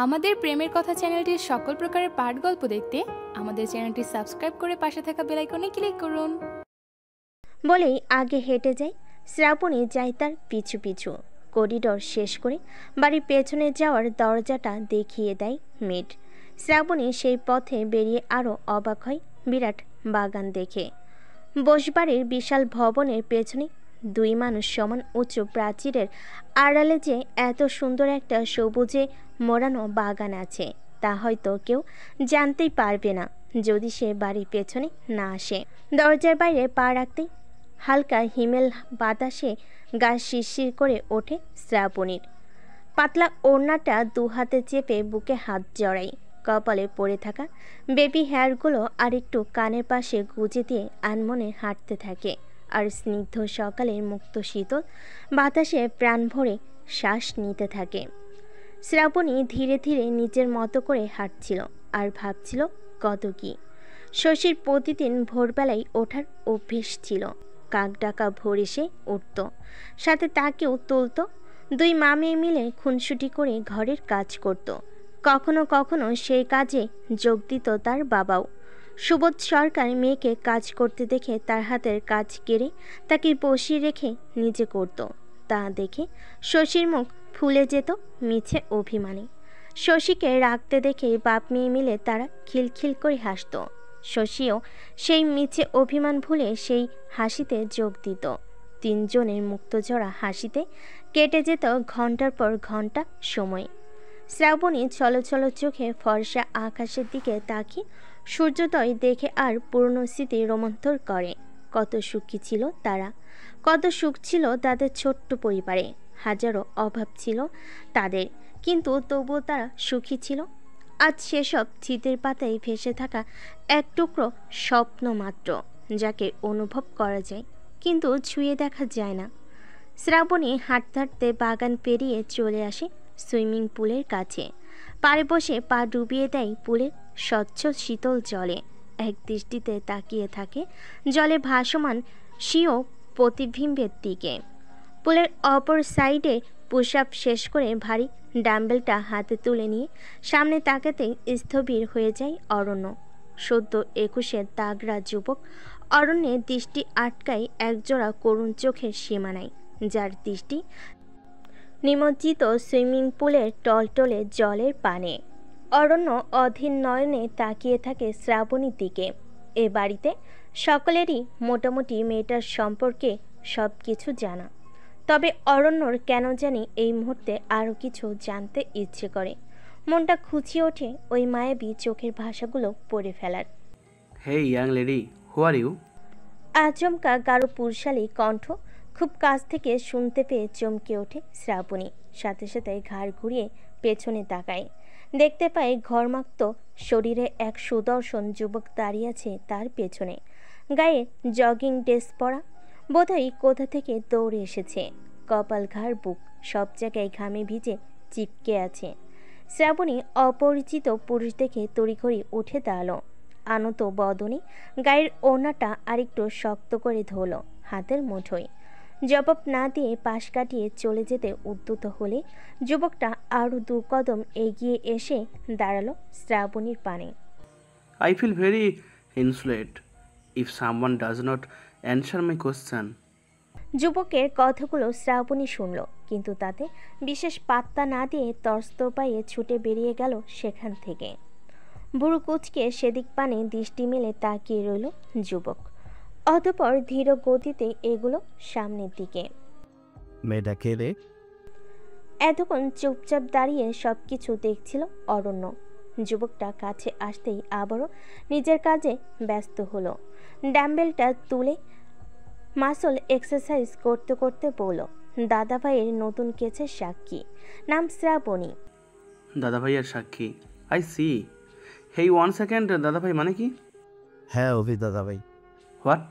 আমাদের প্রেমের কথা চ্যানেলটির সকল প্রকারের পাঠ গল্প দেখতে আমাদের চ্যানেলটি সাবস্ক্রাইব করে পাশে থাকা বেল আইকনে ক্লিক করুন। বলেই আগে হেঁটে যায় শ্রাবণী, যায় তার পিছু পিছু। করিডোর শেষ করে বাড়ির পেছনে যাওয়ার দরজাটা দেখিয়ে দেয় মেড। শ্রাবণী সেই পথে বেরিয়ে আরও অবাক হয় বিরাট বাগান দেখে। বসবাড়ির বিশাল ভবনের পেছনে দুই মানুষ সমান উঁচু প্রাচীরের আড়ালে যে এত সুন্দর একটা সবুজে মোড়ানো বাগান আছে তা হয়তো কেউ জানতেই পারবে না যদি সে বাড়ির পেছনে না আসে। দরজার বাইরে পা রাখতেই হালকা হিমেল বাতাসে গা শিরশির করে ওঠে শ্রাবণীর। পাতলা ওড়নাটা দু হাতে চেপে বুকে হাত জড়াই, কপালে পড়ে থাকা বেবি হেয়ারগুলো আরেকটু কানের পাশে গুজে দিয়ে আনমনে হাঁটতে থাকে। আর স্নিগ্ধ সকালের মুক্ত শীতল বাতাসে প্রাণ ভরে শ্বাস নিতে থাকে। শ্রাবণী ধীরে ধীরে নিজের মতো করে হাঁটছিল আর ভাবছিল কত কি। শশীর প্রতিদিন ভোরবেলায় ওঠার অভ্যেস ছিল। কাক ডাকা ভোর এসে উঠত, সাথে তাকেও তুলত। দুই মা মেয়ে মিলে খুনসুটি করে ঘরের কাজ করত। কখনো কখনো সেই কাজে যোগ দিত তার বাবাও। সুবোধ সরকার মেয়েকে কাজ করতে দেখে তার হাতের কাজ কেড়ে তাকে বসিয়ে রেখে নিজে করত। তা দেখে শশীর মুখ ফুলে যেত মিছে অভিমানে। শশীকে রাখতে দেখে বাপ মেয়ে মিলে তারা খিলখিল করে হাসত। শশীও সেই মিছে অভিমান ভুলে সেই হাসিতে যোগ দিত। তিনজনের মুক্তঝরা হাসিতে কেটে যেত ঘন্টার পর ঘন্টা সময়। শ্রাবণী ছলছল চোখে ফর্সা আকাশের দিকে তাকিয়ে সূর্যোদয় দেখে আর পুরনো স্মৃতি রোমন্থর করে। কত সুখী ছিল তারা, কত সুখ ছিল তাদের ছোট্ট পরিবারে। হাজারো অভাব ছিল তাদের, কিন্তু তবুও তারা সুখী ছিল। আজ সেসব চিতের পাতায় ভেসে থাকা এক টুকরো স্বপ্ন মাত্র, যাকে অনুভব করা যায় কিন্তু ছুঁয়ে দেখা যায় না। শ্রাবণী হাঁটতে হাঁটতে বাগান পেরিয়ে চলে আসে সুইমিং পুলের কাছে। পাড়ে বসে পা ডুবিয়ে দেয় পুলের স্বচ্ছ শীতল জলে। এক দৃষ্টিতে তাকিয়ে থাকে জলে ভাসমান স্বীয় প্রতিবিম্বের দিকে। পুলের অপর সাইডে পুশ আপ শেষ করে ভারী ডাম্বেলটা হাতে তুলে নিয়ে সামনে তাকাতেই স্থবির হয়ে যায় অরণ্য। সদ্য 21-এর তাগড়া যুবক অরণ্যের দৃষ্টি আটকায় একজোড়া করুণ চোখের সীমানায়, যার দৃষ্টি নিমজ্জিত সুইমিং পুলের টলটলে জলের পানে। অরণ্য অধীর নয়নে তাকিয়ে থাকে শ্রাবণীর দিকে। এ বাড়িতে সকলেরই মোটামুটি মেয়েটার সম্পর্কে সব কিছু জানা, তবে অরণ্যর কেন জানি এই মুহূর্তে আরও কিছু জানতে ইচ্ছে করে। মনটা খুঁচিয়ে ওঠে ওই মায়াবী চোখের ভাষাগুলো পড়ে ফেলার। Hey young lady, who are you? আচমকা গাঢ় পুরুষালী কণ্ঠ খুব কাছ থেকে শুনতে পেয়ে চমকে ওঠে শ্রাবণী। সাথে সাথে ঘাড় ঘুরিয়ে পেছনে তাকায়। দেখতে পায় ঘর্মাক্ত শরীরে এক সুদর্শন যুবক দাঁড়িয়ে আছে তার পেছনে। গায়ে জগিং ড্রেস পরা, বোধহয় কোথা থেকে দৌড়ে এসেছে। কপাল, ঘাড়, বুক সব জায়গায় ঘামে ভিজে চিপকে আছে। শ্রাবণী অপরিচিত পুরুষ দেখে তড়িঘড়ি উঠে দাঁড়ালো। আনত বদনে গায়ের ওড়নাটা আরেকটু শক্ত করে ধরল হাতের মুঠোয়। জবাব না দিয়ে পাশ কাটিয়ে চলে যেতে উদ্যত হলে যুবকটা আরও 2 কদম এগিয়ে এসে দাঁড়ালো শ্রাবণীর পানে। I feel very insulted if someone does not answer my question. যুবকের কথাগুলো শ্রাবণী শুনল, কিন্তু তাতে বিশেষ পাত্তা না দিয়ে তর্স্ত পায়ে ছুটে বেরিয়ে গেল সেখান থেকে। বুড়ো কুচকে সেদিক পানে দৃষ্টি মেলে তাকিয়ে রইল যুবক। অতঃপর ধীর গতিতে এগুলো সামনের দিকে। মেয়েটা কে রে? এতক্ষণ চুপচাপ দাঁড়িয়ে সব কিছু দেখছিল অরণ্য। যুবকটা কাছে আসতেই আবারও নিজের কাজে ব্যস্ত হলো। ডাম্বেলটা তুলে মাসল এক্সারসাইজ করতে করতে বলল, দাদা ভাইয়ের নতুন কেসের সাক্ষী, নাম শ্রাবণী। দাদা ভাইয়ের সাক্ষী, I see. Hey, 1 second, দাদা ভাই মানে কি? হ্যাঁ অভি দাদা ভাই। What?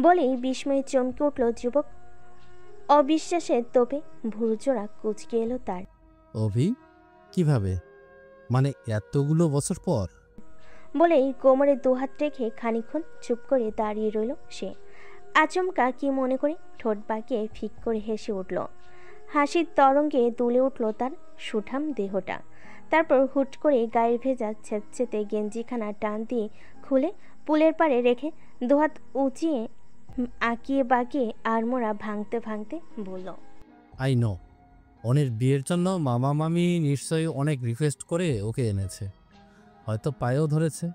বলেই বিস্ময়ে চমকে উঠল যুবক। অবিশ্বাসের তোপে ভুরুজোড়া কুচকে এলো তার। অভি? কিভাবে? মানে এতগুলো বছর পর? বলেই কোমরে 2 হাত রেখে খানিকক্ষণ চুপ করে দাঁড়িয়ে রইল সে। আচমকা কি মনে করে ঠোঁট বাঁকিয়ে ফিক করে হেসে উঠল। হাসির তরঙ্গে দুলে উঠল তার সুঠাম দেহটা। তারপর হুট করে গায়ের ভেজা ছেঁচেতে গেঞ্জিখানা টান দিয়ে খুলে পুলের পাড়ে রেখে দুহাত উঁচিয়ে আঁকিয়ে বাঁকিয়ে আড়মোড়া ভাঙতে ভাঙতে বলল, আই নো, অনির বিয়ের জন্য মামা মামি নিশ্চয়ই অনেক রিকোয়েস্ট করে ওকে এনেছে। হয়তো পায়েও ধরেছে,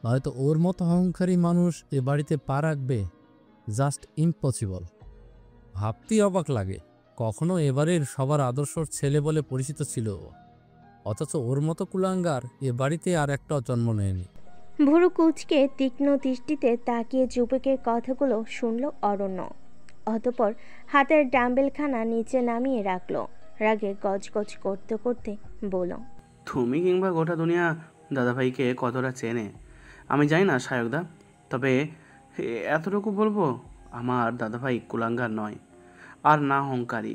নয়তো ওর মতো অহংকারী মানুষ এ বাড়িতে পা রাখবে? Just impossible. ভাবতেই অবাক লাগে, কখনো এবারের সবার আদর্শর ছেলে বলে পরিচিত ছিল ও, অথচ ওর মতো কুলাঙ্গার এ বাড়িতে আর একটাও জন্ম নেয়নি। ভুরু কুচকে তীক্ষ্ণ দৃষ্টিতে তাকিয়ে যুবকের কথাগুলো শুনল অরণ্য। অতঃপর হাতের ডাম্বেলখানা নিচে নামিয়ে রাখল। রাগে গজগজ করতে করতে বলল, তুমি কিংবা গোটা দুনিয়া দাদাভাইকে কতটা চেনে আমি জানি না সায়কদা, তবে এতটুকু বলবো, আমার দাদাভাই কুলাঙ্গার নয় আর না অহংকারী।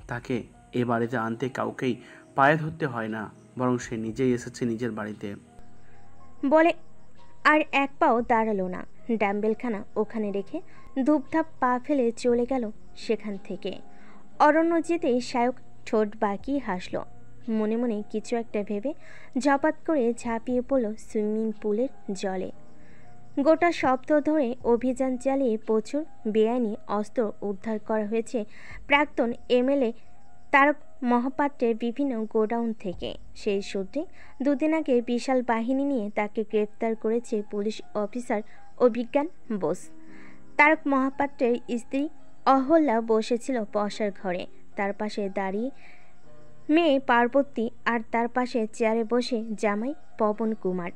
তাকে এ বাড়িতে আনতে কাউকেই পায়ে ধরতে হয় না, বরং সে নিজেই এসেছে নিজের বাড়িতে। বলে আর এক পাও দাঁড়ালো না। ডাম্বেলখানা ওখানে রেখে ধূপধাপ পা ফেলে চলে গেল সেখান থেকে। অরণ্য যেতেই সায়ক ঠোঁট বাঁকিয়ে হাসল। মনে মনে কিছু একটা ভেবে ঝপাত করে ঝাঁপিয়ে পড়ল সুইমিং পুলের জলে। গোটা সপ্তাহ ধরে অভিযান চালিয়ে প্রচুর বেআইনি অস্ত্র উদ্ধার করা হয়েছে প্রাক্তন এমএলএ তারক মহাপাত্রের বিভিন্ন গোডাউন থেকে। সেই সূত্রে দুদিন আগে বিশাল বাহিনী নিয়ে তাকে গ্রেপ্তার করেছে পুলিশ অফিসার অভিজ্ঞান বোস। তারক মহাপাত্রের স্ত্রী অহল্যা বসেছিল বসার ঘরে, তার পাশে দাঁড়িয়ে মেয়ে পার্বতী, আর তার পাশে চেয়ারে বসে জামাই পবন কুমার।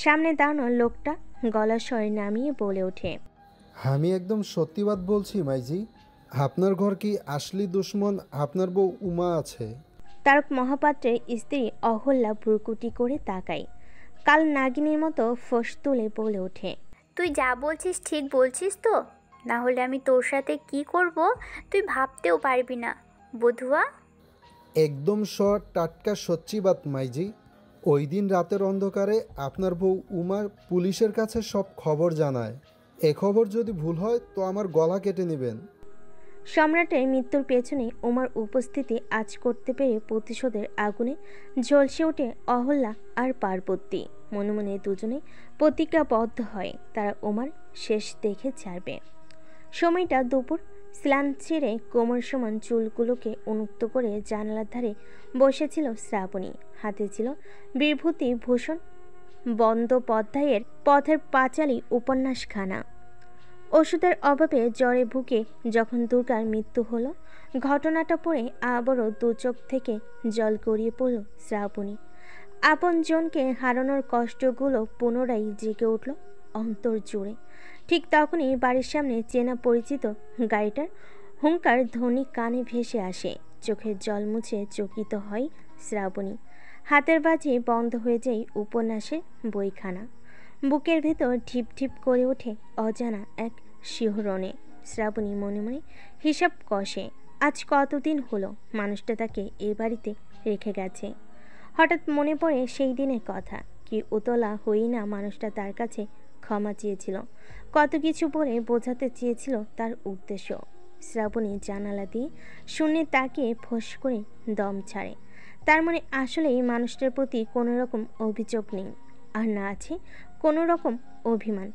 সামনে দাঁড়ানো লোকটা গলা স্বর নামিয়ে বলে ওঠে, আমি একদম সত্যিবাদ বলছি মাইজি, আপনার ঘর কি আসলি দুশ্মন আপনার বউ উমা আছে? তারক মহাপাত্রের স্ত্রী অহল্যা ভ্রুকুটি করে তাকায়, কাল নাগিনীর মতো ফোঁস তুলে বলে ওঠে, তুই যা বলছিস ঠিক বলছিস তো? না হলে আমি তোর সাথে কি করব তুই ভাবতেও পারবি না বধুয়া। একদম টাটকা সচ্চিবাদ মাইজি। ওই দিন রাতের অন্ধকারে আপনার বউ উমার পুলিশের কাছে সব খবর জানায়। এ খবর যদি ভুল হয় তো আমার গলা কেটে নেবেন। সম্রাটের মৃত্যুর পেছনে উমার উপস্থিতি আজ করতে পেরে প্রতিশোধের আগুনে ঝলসে ওঠে অহল্যা আর পার্বতী। মনে মনে দুজনে প্রতিজ্ঞাবদ্ধ হয় তারা উমার শেষ দেখে ছাড়বে। সময়টা দুপুর। স্নান ছেড়ে কোমর সমান চুলগুলোকে উন্মুক্ত করে জানালার ধারে বসেছিল শ্রাবণী। হাতে ছিল বিভূতি ভূষণ বন্দ্যোপাধ্যায়ের পথের পাঁচালী উপন্যাসখানা। ওষুধের অভাবে জ্বরে ভুগে যখন দুর্গার মৃত্যু হলো, ঘটনাটা পড়ে আবারও দু চোখ থেকে জল গড়িয়ে পড়ল শ্রাবণী। আপনজনকে হারানোর কষ্টগুলো পুনরায় জেগে উঠল অন্তর জুড়ে। ঠিক তখনই বাড়ির সামনে চেনা পরিচিত গাড়িটার হুঙ্কার ধ্বনি কানে ভেসে আসে। চোখের জল মুছে চকিত হয় শ্রাবণী। হাতের বাজে বন্ধ হয়ে যায় উপন্যাসের বইখানা। বুকের ভেতর ঢিপ ঢিপ করে ওঠে অজানা এক শিহরণে। শ্রাবণী মনে মনে হিসাব কষে, আজ কতদিন হলো মানুষটা তাকে এ বাড়িতে রেখে গেছে। হঠাৎ মনে পড়ে সেই দিনের কথা, কি উতলা হই না মানুষটা তার কাছে ক্ষমা চেয়েছিল, কত কিছু বলে বোঝাতে চেয়েছিল তার উদ্দেশ্য। শ্রাবণী জানালা দিয়ে শূন্যে তাকিয়ে ফোঁস করে দম ছাড়ে। তার মনে আসলে এই মানুষটার প্রতি কোনো রকম অভিযোগ নেই, আর না আছে কোনো রকম অভিমান।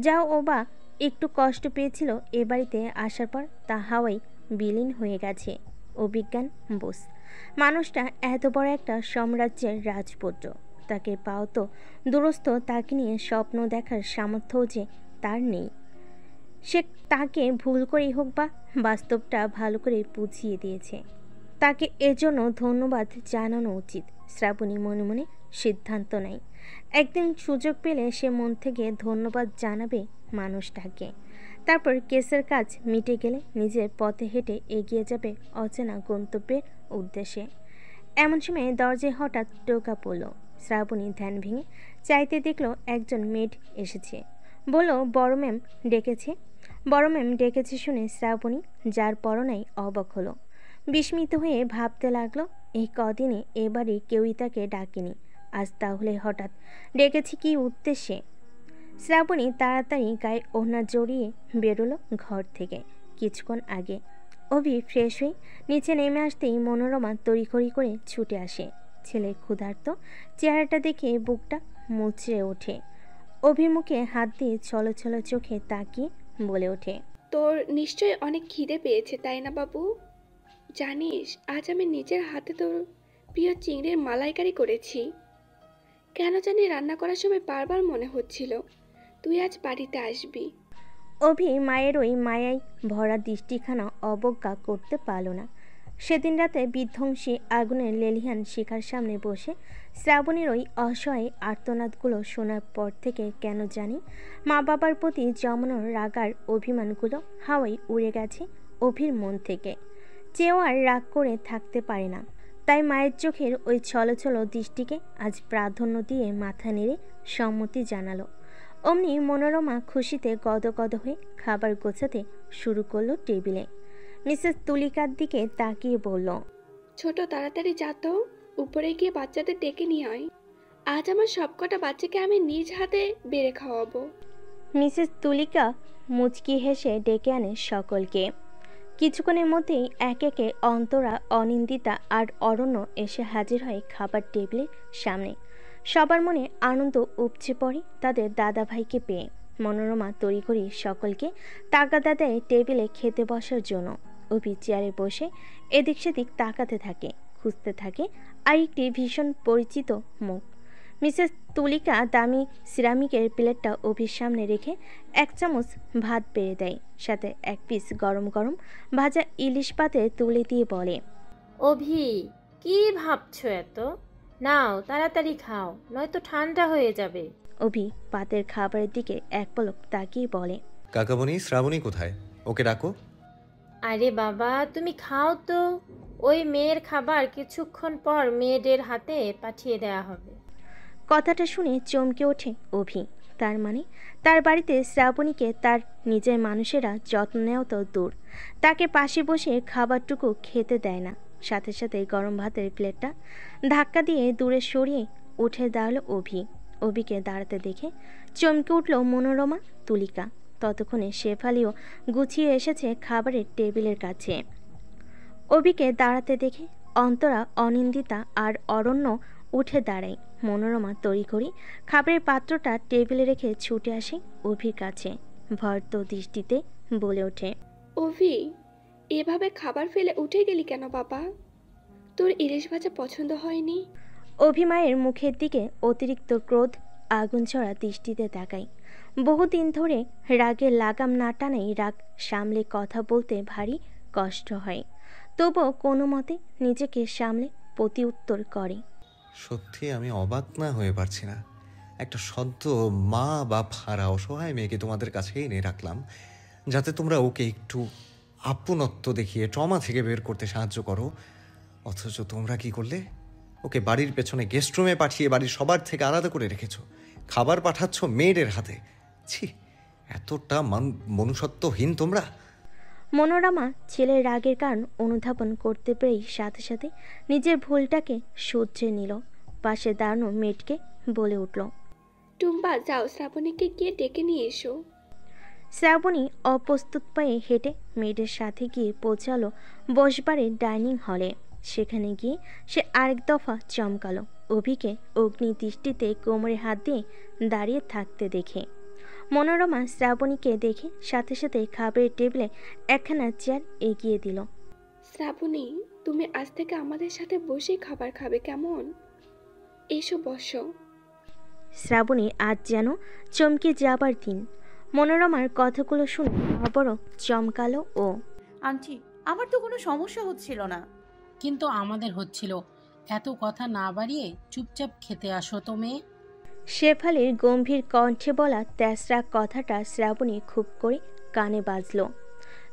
যাও ও বা একটু কষ্ট পেয়েছিল এ বাড়িতে আসার পর, তা হাওয়ায় বিলীন হয়ে গেছে। অভিজ্ঞান বোস মানুষটা এত বড় একটা সাম্রাজ্যের রাজপুত্র, তাকে পাও তো দূরস্থ, তাকে নিয়ে স্বপ্ন দেখার সামর্থ্যও যে তার নেই। সে তাকে ভুল করেই হোক বা বাস্তবটা ভালো করে বুঝিয়ে দিয়েছে, তাকে এজন্য ধন্যবাদ জানানো উচিত। শ্রাবণী মনে মনে সিদ্ধান্ত নেয়, একদিন সুযোগ পেলে সে মন থেকে ধন্যবাদ জানাবে মানুষটাকে। তারপর কেসের কাজ মিটে গেলে নিজের পথে হেঁটে এগিয়ে যাবে অচেনা গন্তব্যের উদ্দেশ্যে। এমন সময় দরজায় হঠাৎ টোকা পড়ল। শ্রাবণী ধ্যান ভেঙে চাইতে দেখল একজন মেড এসেছে। বলল, বড় ম্যাম ডেকেছে। বড় ম্যাম ডেকেছে শুনে শ্রাবণী যার পরনাই অবাক হলো। বিস্মিত হয়ে ভাবতে লাগলো, এই কদিনে এবারে কেউই তাকে ডাকেনি, আজ তাহলে হঠাৎ ডেকেছে কি উদ্দেশ্যে। শ্রাবণী তাড়াতাড়ি গায়ে ওড়না জড়িয়ে বেরোলো ঘর থেকে। কিছুক্ষণ আগে অভি ফ্রেশ হয়ে নিচে নেমে আসতেই মনোরমা তড়িঘড়ি করে ছুটে আসে। ছেলের ক্ষুধার্ত চেহারাটা দেখে বুকটা মুচড়ে ওঠে। অভির মুখে হাত দিয়ে ছলো ছলো চোখে তাকিয়ে বলে ওঠে, তোর নিশ্চয়ই অনেক খিদে পেয়েছে তাই না বাবু? জানিস আজ আমি নিজের হাতে তোর প্রিয় চিংড়ির মালাইকারি করেছি। কেন জানি রান্না করার সময় বারবার মনে হচ্ছিল তুই আজ বাড়িতে আসবি। অভি মায়ের ওই মায়ায় ভরা দৃষ্টিখানা অবজ্ঞা করতে পারল না। সেদিন রাতে বিধ্বংসী আগুনের লেলিহান শিখার সামনে বসে শ্রাবণীর ওই অসহায় আর্তনাদগুলো শোনার পর থেকে কেন জানি মা বাবার প্রতি জমানো রাগার অভিমানগুলো হাওয়ায় উড়ে গেছে অভির মন থেকে। চেয়েও আর রাগ করে থাকতে পারে না। তাই মায়ের চোখের ওই ছলছল দৃষ্টিকে আজ প্রাধান্য দিয়ে মাথা নেড়ে সম্মতি জানালো। অমনি মনোরমা খুশিতে গদগদ হয়ে খাবার গোছাতে শুরু করলো টেবিলে। মিসেস তুলিকার দিকে তাকিয়ে বলল, ছোট তাড়াতাড়ি যা তো, উপরে গিয়ে বাচ্চাদের ডেকে নিয়ে আয়। আজ আমার সবকটা বাচ্চাকে আমি নিজ হাতে বেড়ে খাওয়াবো। মিসেস তুলিকা মুচকি হেসে ডেকে আনে সকলকে। কিছুক্ষণের মধ্যেই এক একে অন্তরা, অনিন্দিতা আর অরণ্য এসে হাজির হয় খাবার টেবিলের সামনে। সবার মনে আনন্দ উপচে পড়ে তাদের দাদাভাইকে পেয়ে। মনোরমা তড়িঘড়ি সকলকে তাগাদা দেয় টেবিলে খেতে বসার জন্য। অভি চেয়ারে বসে এদিক সেদিক তাকাতে থাকে, খুঁজতে থাকে আরেকটি ভীষণ পরিচিত মুখ। মিসেস তুলিকা দামি সিরামিকের প্লেটটা অভির সামনে রেখে এক চামচ ভাত বেড়ে দেয়, সাথে এক পিস গরম গরম ভাজা ইলিশ পাতে তুলে দিয়ে বলে, অভি, কি ভাবছো এত? নাও তাড়াতাড়ি খাও, নয়তো ঠান্ডা হয়ে যাবে। অভি পাতের খাবারের দিকে এক পলক তাকিয়ে বলে, কাকামণি, শ্রাবণী কোথায়? ওকে ডাকো। আরে বাবা, তুমি খাও তো। ওই মেয়ের খাবার কিছুক্ষণ পর মেয়েদের হাতে পাঠিয়ে দেয়া হবে। কথাটা শুনে চমকে ওঠে অভি। তার মানে তার বাড়িতে শ্রাবণীকে তার নিজের মানুষেরা যত্ন নেওয়া তো দূর, তাকে পাশে বসে খাবারটুকু খেতে দেয় না। সাথে সাথে গরম ভাতের প্লেটটা ধাক্কা দিয়ে দূরে সরিয়ে উঠে দাঁড়ালো অভি। অভিকে দাঁড়াতে দেখে চমকে উঠল মনোরমা, তুলিকা। ততক্ষণে শেফালিও গুছিয়ে এসেছে খাবারের টেবিলের কাছে। অভিকে দাঁড়াতে দেখে অন্তরা, অনিন্দিতা আর অরণ্য উঠে দাঁড়ায়। মনোরমা তড়িঘড়ি খাবারের পাত্রটা টেবিলে রেখে ছুটে আসে অভির কাছে। ভর্ত দৃষ্টিতে বলে ওঠে, অভি, এভাবে খাবার ফেলে উঠে গেলি কেন বাবা? তোর ইলিশ ভাজা পছন্দ হয়নি? অভিমায়ের মুখের দিকে অতিরিক্ত ক্রোধ আগুন ছড়া দৃষ্টিতে তাকায়। বহুদিন ধরে রাগের লাগাম না টানাই রাগ সামলে কথা বলতে ভারী কষ্ট হয়, তবুও কোনো মতে নিজেকে সামলে প্রতি উত্তর করে, সত্যি আমি অবাক না হয়ে পারছি না। একটা সদ্য মা বাপ হারা অসহায় মেয়েকে তোমাদের কাছে এনে রাখলাম, যাতে তোমরা ওকে একটু আপনত্ব দেখিয়ে ট্রমা থেকে বের করতে সাহায্য করো। অথচ তোমরা কি করলে? ওকে বাড়ির পেছনে গেস্ট রুমে পাঠিয়ে বাড়ির সবার থেকে আলাদা করে রেখেছো। খাবার পাঠাচ্ছ মেয়েদের হাতে। ছি, এতটা মনুষ্যত্বহীন তোমরা। মনোরমা ছেলের রাগের কারণ অনুধাবন করতে পেরেই সাথে সাথে নিজের ভুলটাকে শুধরে নিল। পাশে দাঁড়ানো মেয়েটকে বলে উঠল, টুম্পা, যাও শ্রাবণীকে গিয়ে ডেকে নিয়ে এসো। শ্রাবণী অপ্রস্তুত পায়ে হেঁটে মেয়েদের সাথে গিয়ে পৌঁছালো বসবারের ডাইনিং হলে। সেখানে গিয়ে সে আরেক দফা চমকালো অভিকে অগ্নি দৃষ্টিতে কোমরে হাত দিয়ে দাঁড়িয়ে থাকতে দেখে। মনোরমা শ্রাবণীকে দেখে সাথে সাথে খাবারের টেবিলে একখানা চেয়ার এগিয়ে দিল। শ্রাবণী, তুমি আজ থেকে আমাদের সাথে বসেই খাবার খাবে, কেমন? এসো বসো। শ্রাবণী আজ যেন চমকে যাবার দিন। মনোরমার কথাগুলো শুনে আবারও চমকালো ও, আন্টি, আমার তো কোনো সমস্যা হচ্ছিল না। কিন্তু আমাদের হচ্ছিল। এত কথা না বাড়িয়ে চুপচাপ খেতে আসো তো মেয়ে। শেফালির গম্ভীর কণ্ঠে বলা তেসরা কথাটা শ্রাবণী খুব করে কানে বাজল।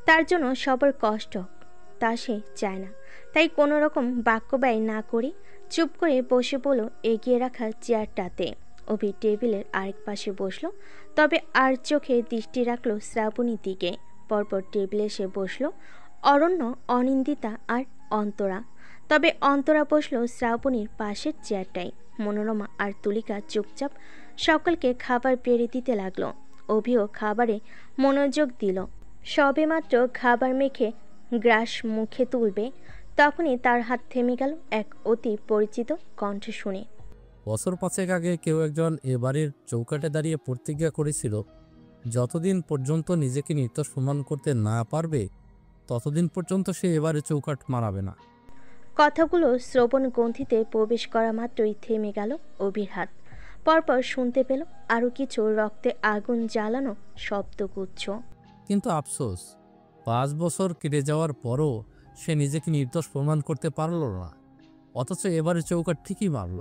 তার জন্য সবার কষ্ট হোক তা সে চায় না, তাই কোনো রকম বাক্য ব্যয় না করে চুপ করে বসে বলল এগিয়ে রাখা চেয়ারটাতে। অভি টেবিলের আরেক পাশে বসলো, তবে আর চোখে দৃষ্টি রাখলো শ্রাবণীর দিকে। পরপর টেবিলে এসে বসলো অরণ্য, অনিন্দিতা আর অন্তরা। তবে অন্তরা বসলো শ্রাবণীর পাশের চেয়ারটায়। মনোরমা আর তুলিকা চুপচাপ সকলকে খাবার বেড়ে দিতে লাগলো। অভিও খাবারে মনোযোগ দিল। সবেমাত্র খাবার মেখে গ্রাস মুখে তুলবে, তখনই তার হাত থেমে গেল এক অতি পরিচিত কণ্ঠ শুনে। বছর 5 আগে কেউ একজন এ বাড়ির চৌকাঠে দাঁড়িয়ে প্রতিজ্ঞা করেছিল, যতদিন পর্যন্ত নিজেকে নির্দোষ প্রমাণ করতে না পারবে ততদিন পর্যন্ত সে এবারে চৌকাঠ মারাবে না। কথাগুলো শ্রবণ গ্রন্থিতে প্রবেশ করা মাত্রই থেমে গেল অভির হাত। পরপর শুনতে পেল আরও কিছু রক্তে আগুন জ্বালানো শব্দগুচ্ছ। কিন্তু আফসোস, 5 বছর কেটে যাওয়ার পরও সে নিজেকে নির্দোষ প্রমাণ করতে পারল না, অথচ এবারে চৌকাঠ ঠিকই মারল।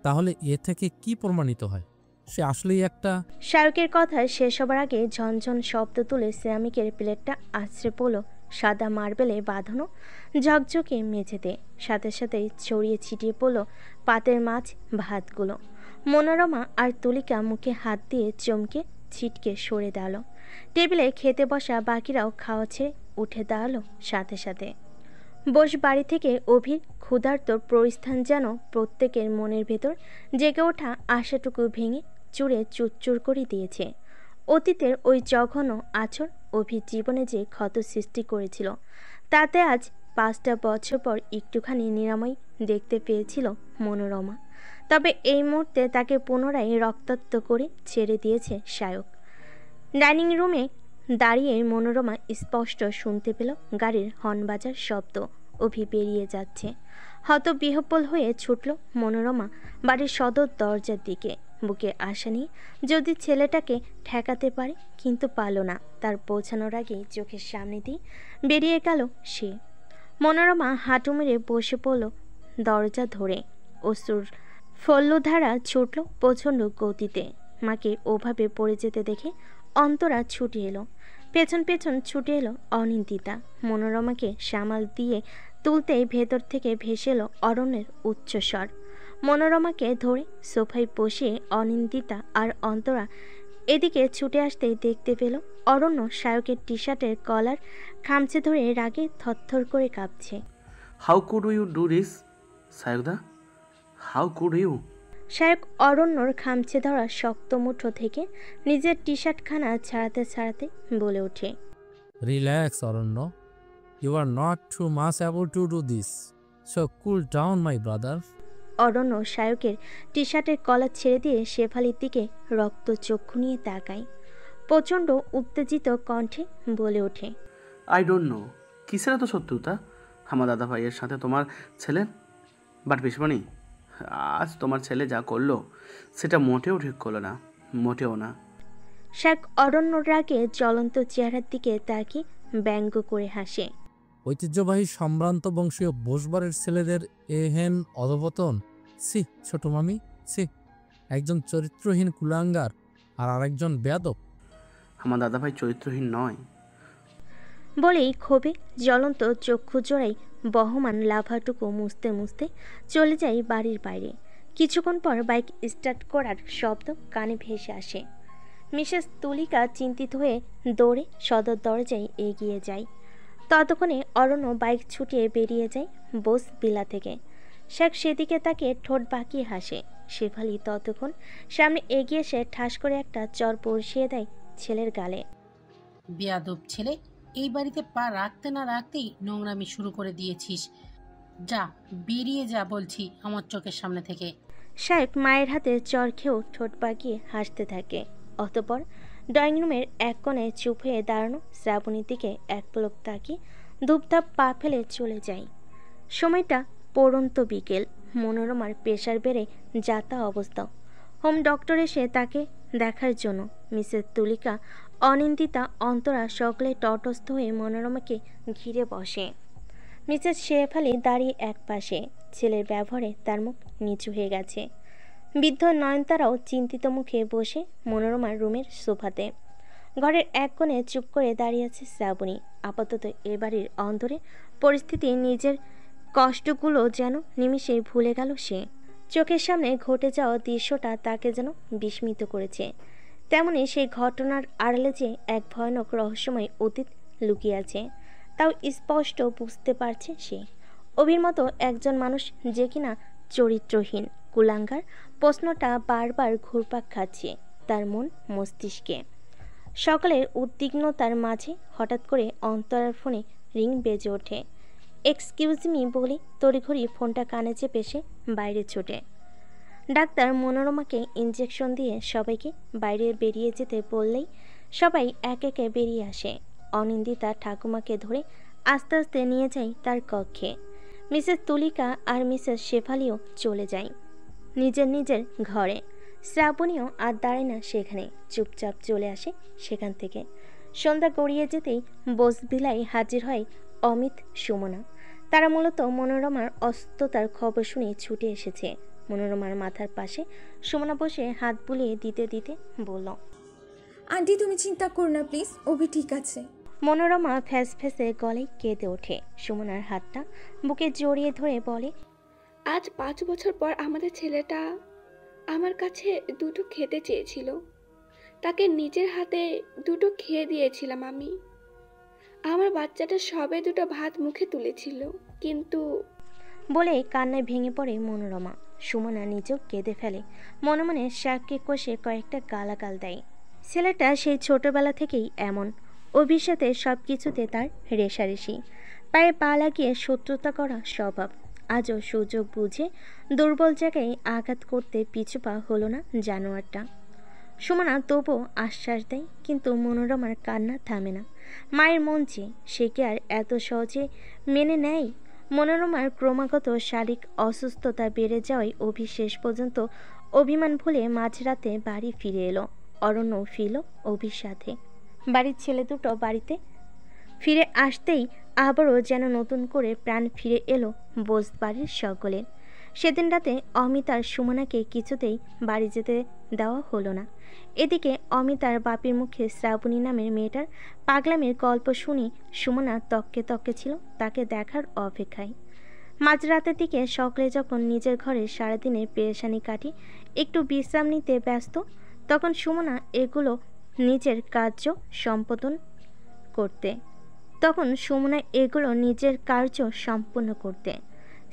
তাহলে এ থেকে কি প্রমাণিত হয় সে আসলেই একটা... শাহরুখের কথা শেষ হবার আগে ঝনঝন শব্দ তুলে সিরামিকের প্লেটটা আছড়ে পড়ল সাদা মার্বেলে বাঁধানো ঝকঝকে মেঝেতে। সাথে সাথে ছড়িয়ে ছিটিয়ে পড়ল পাতের মাছ ভাতগুলো। মনোরমা আর তুলিকা মুখে হাত দিয়ে চমকে ছিটকে সরে দাঁড়ালো। টেবিলে খেতে বসা বাকিরাও খাওয়া ছেড়ে উঠে দাঁড়ালো সাথে সাথে। বস বাড়ি থেকে অভির ক্ষুধার্ত প্রস্থান যেন প্রত্যেকের মনের ভেতর জেগে ওঠা আশাটুকু ভেঙে চুরে চুরচুর করে দিয়েছে। অতীতের ওই জঘন্য আচর অভির জীবনে যে ক্ষত সৃষ্টি করেছিল, তাতে আজ 5টা বছর পর একটুখানি নিরাময় দেখতে পেয়েছিল মনোরমা। তবে এই মুহূর্তে তাকে পুনরায় রক্তাক্ত করে ছেড়ে দিয়েছে শায়ক। ডাইনিং রুমে দাঁড়িয়ে মনোরমা স্পষ্ট শুনতে পেল গাড়ির হর্ন বাজার শব্দ। অভি বেরিয়ে যাচ্ছে। হতবিহ্বল হয়ে ছুটল মনোরমা বাড়ির সদর দরজার দিকে। বুকে আশা নিয়ে যদি ছেলেটাকে ঠেকাতে পারে, কিন্তু পারল না। তার পৌঁছানোর আগেই চোখের সামনে দিয়ে বেরিয়ে গেল সে। মনোরমা হাঁটু মেরে বসে পড়ল দরজা ধরে। অশ্রুর ফল্লধারা ছুটল প্রচণ্ড গতিতে। মাকে ওভাবে পড়ে যেতে দেখে অন্তরা ছুটে এলো। পেছন পেছন ছুটে এলো অনিন্দিতা। মনোরমাকে সামাল দিয়ে তুলতেই ভেতর থেকে ভেসে এলো অরণ্যের উচ্চস্বর। মনোরমাকে ধরে সোফায় বসিয়ে অনিন্দিতা আর অন্তরা এদিকে ছুটে আসতেই দেখতে পেল অরণ্য শায়কের টি শার্টের কলার খামচে ধরে রাগে থরথর করে কাঁপছে। How could you do this সায়কদা, হাউ কুড ইউ? শায়ক অরণ্যর খামচে ধরা শক্ত মুঠো থেকে নিজের টি শার্টখানা ছাড়াতে ছাড়াতে বলে ওঠে, relax Aranya, you are not too much able to do this, so cool down my brother. অরণ্য শায়কের টি শার্টের কলার ছেড়ে দিয়ে শেফালির দিকে রক্ত চক্ষু নিয়ে তাকায়। প্রচণ্ড উত্তেজিত কণ্ঠে বলে ওঠে, আই ডোন্ট নো কিসের এত শত্রুতা আমার দাদা ভাইয়ের সাথে তোমার ছেলের। বাট পিসমানি, আজ তোমার ছেলে যা করলো সেটা মোটেও ঠিক করলো না, মোটেও না। শায়ক অরণ্যর রাগে জ্বলন্ত চেহারার দিকে তাকিয়ে ব্যঙ্গ করে হাসে। ঐতিহ্যবাহী সম্ভ্রান্ত বংশীয় বোসবারের ছেলেদের এহেন অধপতন, সি ছোট মামি, সি। একজন চরিত্রহীন কুলাঙ্গার আর আরেকজন বেয়াদব। আমার দাদা ভাই চরিত্রহীন নয় বলেই ক্ষোভে জ্বলন্ত চক্ষু জোড়াই বহমান লাভাটুকু মুছতে মুছতে চলে যায় বাড়ির বাইরে। কিছুক্ষণ পর বাইক স্টার্ট করার শব্দ কানে ভেসে আসে। মিসেস তুলিকা চিন্তিত হয়ে দৌড়ে সদর দরজায় এগিয়ে যায়। ততক্ষণে অরণ্য বাইক ছুটিয়ে বেরিয়ে যায় বোস বিলা থেকে। শাক সেদিকে তাকে ঠোঁট বাঁকিয়ে হাসে। শেফালি ততক্ষণ সামনে এগিয়ে এসে ঠাস করে একটা চর বসিয়ে দেয় ছেলের গালে। বেয়াদব ছেলে, এই বাড়িতে পা রাখতে না রাখতেই নোংরামি শুরু করে দিয়েছিস। যা, বেরিয়ে যা বলছি আমার চোখের সামনে থেকে। শায়ক মায়ের হাতে চর খেয়েও ঠোঁট বাঁকিয়ে হাসতে থাকে। অতঃপর ড্রয়িং রুমের এক কোণে চুপ হয়ে দাঁড়ানো শ্রাবণীর দিকে এক পলক তাকিয়ে ধূপধাপ পা ফেলে চলে যায়। সময়টা পড়ন্ত বিকেল। মনোরমার প্রেশার বেড়ে যাতা অবস্থা। হোম ডক্টর এসে তাকে দেখার জন্য মিসেস তুলিকা, অনিন্দিতা, অন্তরা সকলে তটস্থ হয়ে মনোরমাকে ঘিরে বসে। মিসেস শেফালি দাঁড়িয়ে এক পাশে। ছেলের ব্যবহারে তার মুখ নিচু হয়ে গেছে। বৃদ্ধ নয়নতারাও চিন্তিত মুখে বসে মনোরমার রুমের সোফাতে। ঘরের এক কোণে চুপ করে দাঁড়িয়ে আছে শ্রাবণী। আপাতত এ বাড়ির অন্তরে পরিস্থিতি, নিজের কষ্টগুলো যেন নিমিষেই ভুলে গেল সে। চোখের সামনে ঘটে যাওয়া দৃশ্যটা তাকে যেন বিস্মিত করেছে। তেমনি সেই ঘটনার আড়ালে যে এক ভয়ানক রহস্যময় অতীত লুকিয়ে আছে, তাও স্পষ্ট বুঝতে পারছে সে। অভির মতো একজন মানুষ যে কিনা চরিত্রহীন কুলাঙ্গার, প্রশ্নটা বারবার ঘুরপাক খাচ্ছে তার মন মস্তিষ্কে। সকালের উদ্বিগ্নতার মাঝে হঠাৎ করে অন্তরার ফোনে রিং বেজে ওঠে। এক্সকিউজ মি বলে তড়িঘড়ি ফোনটা কানে চেপে সে বাইরে ছুটে। ডাক্তার মনোরমাকে ইঞ্জেকশন দিয়ে সবাইকে বাইরে বেরিয়ে যেতে বললেই সবাই এক একে বেরিয়ে আসে। অনিন্দিতা ঠাকুমাকে ধরে আস্তে আস্তে নিয়ে যায় তার কক্ষে। মিসেস তুলিকা আর মিসেস শেফালিও চলে যায় নিজের নিজের ঘরে। শ্রাবণীও আর দাঁড়ায় না সেখানে, চুপচাপ চলে আসে সেখান থেকে। সন্ধ্যা গড়িয়ে যেতেই বসবিলায় হাজির হয় অমিত, সুমনা। তারা মূলত মনোরমার অসুস্থতার খবর শুনে ছুটে এসেছে। মনোরমার মাথার পাশে সুমনা বসে হাত বুলিয়ে দিতে দিতে বলল, আন্টি তুমি চিন্তা করো না প্লিজ, অভি ঠিক আছে। মনোরমা ফ্যাস ফ্যাসে গলায় কেঁদে ওঠে। সুমনার হাতটা বুকে জড়িয়ে ধরে বলে, আজ 5 বছর পর আমাদের ছেলেটা আমার কাছে দুটো খেতে চেয়েছিল। তাকে নিজের হাতে দুটো খেয়ে দিয়েছিলাম আমি। আমার বাচ্চাটা সবে দুটো ভাত মুখে তুলেছিল, কিন্তু বলে কান্নায় ভেঙে পড়ে মনোরমা। সুমনা নিজেও কেঁদে ফেলে। মনে মনে শাককে কষে কয়েকটা গালাগাল দেয়। ছেলেটা সেই ছোটবেলা থেকেই এমন। অভির সাথে সব কিছুতে তার রেশারেশি, পায়ে পা লাগিয়ে শত্রুতা করা স্বভাব। আজও সুযোগ বুঝে দুর্বল জায়গায় আঘাত করতে পিছুপা হলো না জানোয়ারটা। সুমনা তবুও আশ্বাস দেয়, কিন্তু মনোরমার কান্না থামে না। মায়ের মন চেয়ে সে কি আর এত সহজে মেনে নেয়? মনোরমার ক্রমাগত শারীরিক অসুস্থতা বেড়ে যাওয়ায় অভি শেষ পর্যন্ত অভিমান ভুলে মাঝরাতে বাড়ি ফিরে এলো। অরণ্য ফিরল অভির সাথে। বাড়ির ছেলে দুটো বাড়িতে ফিরে আসতেই আবারও যেন নতুন করে প্রাণ ফিরে এলো বোস বাড়ির সকলের। সেদিন রাতে অমিত আর সুমনাকে কিছুতেই বাড়ি যেতে দেওয়া হলো না। এদিকে অমিতার বাপির মুখে শ্রাবণী নামের মেয়েটার পাগলামের গল্প শুনে সুমনা তককে তককে ছিল তাকে দেখার অপেক্ষায়। মাঝরাতের দিকে সকলে যখন নিজের ঘরে সারাদিনের পেরেশানি কাটিয়ে একটু বিশ্রাম নিতে ব্যস্ত, তখন সুমনা এগুলো নিজের কার্য সম্পাদন করতে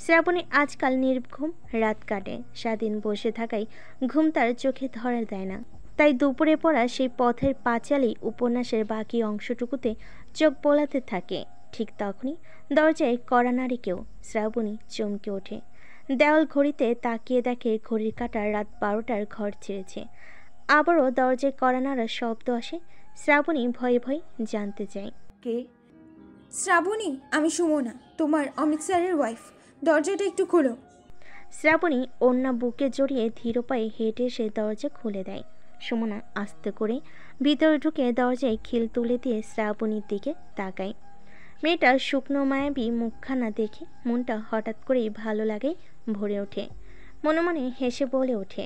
শ্রাবণী আজকাল নির্ঘুম রাত কাটে। সারাদিন বসে থাকায় ঘুম তার চোখে ধরা দেয় না। তাই দুপুরে পড়া সেই পথের পাঁচালী উপন্যাসের বাকি অংশটুকুতে চোখ বোলাতে থাকে। ঠিক তখনই দরজায় কড়া নাড়ি কেউ। শ্রাবণী চমকে ওঠে। দেওয়াল ঘড়িতে তাকিয়ে দেখে ঘড়ির কাঁটা রাত 12টার ঘর ছেড়েছে। আবারও দরজায় কড়া নাড়ার শব্দ আসে। শ্রাবণী ভয়ে ভয়ে জানতে চায়, কে? শ্রাবণী, আমি সুমনা, তোমার অমিত স্যারের ওয়াইফ। দরজাটা একটু খোলো। শ্রাবণী ওড়না বুকে জড়িয়ে ধীর পায়ে হেঁটে এসে দরজা খুলে দেয়। সুমনা আস্তে করে ভিতরে ঢুকে দরজায় খিল তুলে দিয়ে শ্রাবণীর দিকে তাকায়। মেয়েটার শুকনো মায়াবী মুখখানা দেখে মনটা হঠাৎ করেই ভালো লাগে ভরে ওঠে। মনে মনে হেসে বলে ওঠে,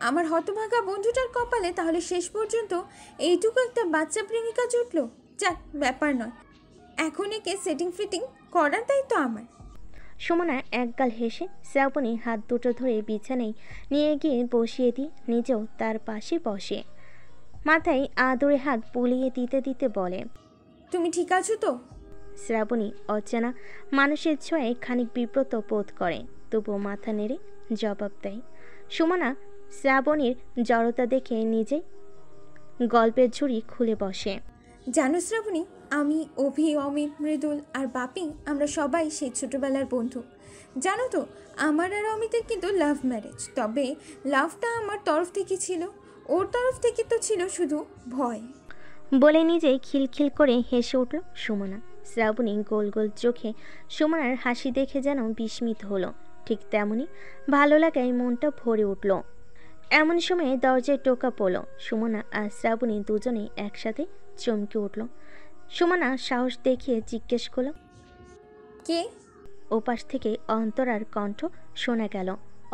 আমার হতভাগা বন্ধুটার কপালে তাহলে শেষ পর্যন্ত এইটুকু একটা বাচ্চা প্রেমিকা জুটল। যাক, ব্যাপার নয়, এখন একে সেটিং ফিটিং করার দায়িত্ব আমার। সুমনা একগাল হেসে শ্রাবণীর হাত দুটো ধরে বিছানায় নিয়ে গিয়ে বসিয়ে দিয়ে নিজেও তার পাশে বসে। মাথায় আদরে হাত বুলিয়ে দিতে দিতে বলে, তুমি ঠিক আছো তো? শ্রাবণী অচেনা মানুষের ছোঁয়ায় খানিক বিব্রত বোধ করে, তবুও মাথা নেড়ে জবাব দেয়। সুমনা শ্রাবণীর জড়তা দেখে নিজে গল্পের ঝুড়ি খুলে বসে। জানো শ্রাবণী, আমি, অভি, অমিত, মৃদুল আর বাপি আমরা সবাই সেই ছোটবেলার বন্ধু। জানো তো, আমার আর অমিতের কিন্তু লাভ ম্যারেজ। তবে লাভটা আমার তরফ থেকে ছিল, ওর তরফ থেকে তো ছিল শুধু ভয়। বলে নিজেই খিলখিল করে হেসে উঠল সুমনা। শ্রাবণী গোল গোল চোখে সুমনার হাসি দেখে যেন বিস্মিত হলো। ঠিক তেমনি ভালো লাগায় মনটা ভরে উঠল। এমন সময় দরজায় টোকা পড়ল। সুমনা আর শ্রাবণী দুজনেই একসাথে চমকে উঠল। সুমনা সাহস দেখিয়ে জিজ্ঞেস করল, কে? ওপাশ থেকে অন্তরার কণ্ঠ শোনা গেল।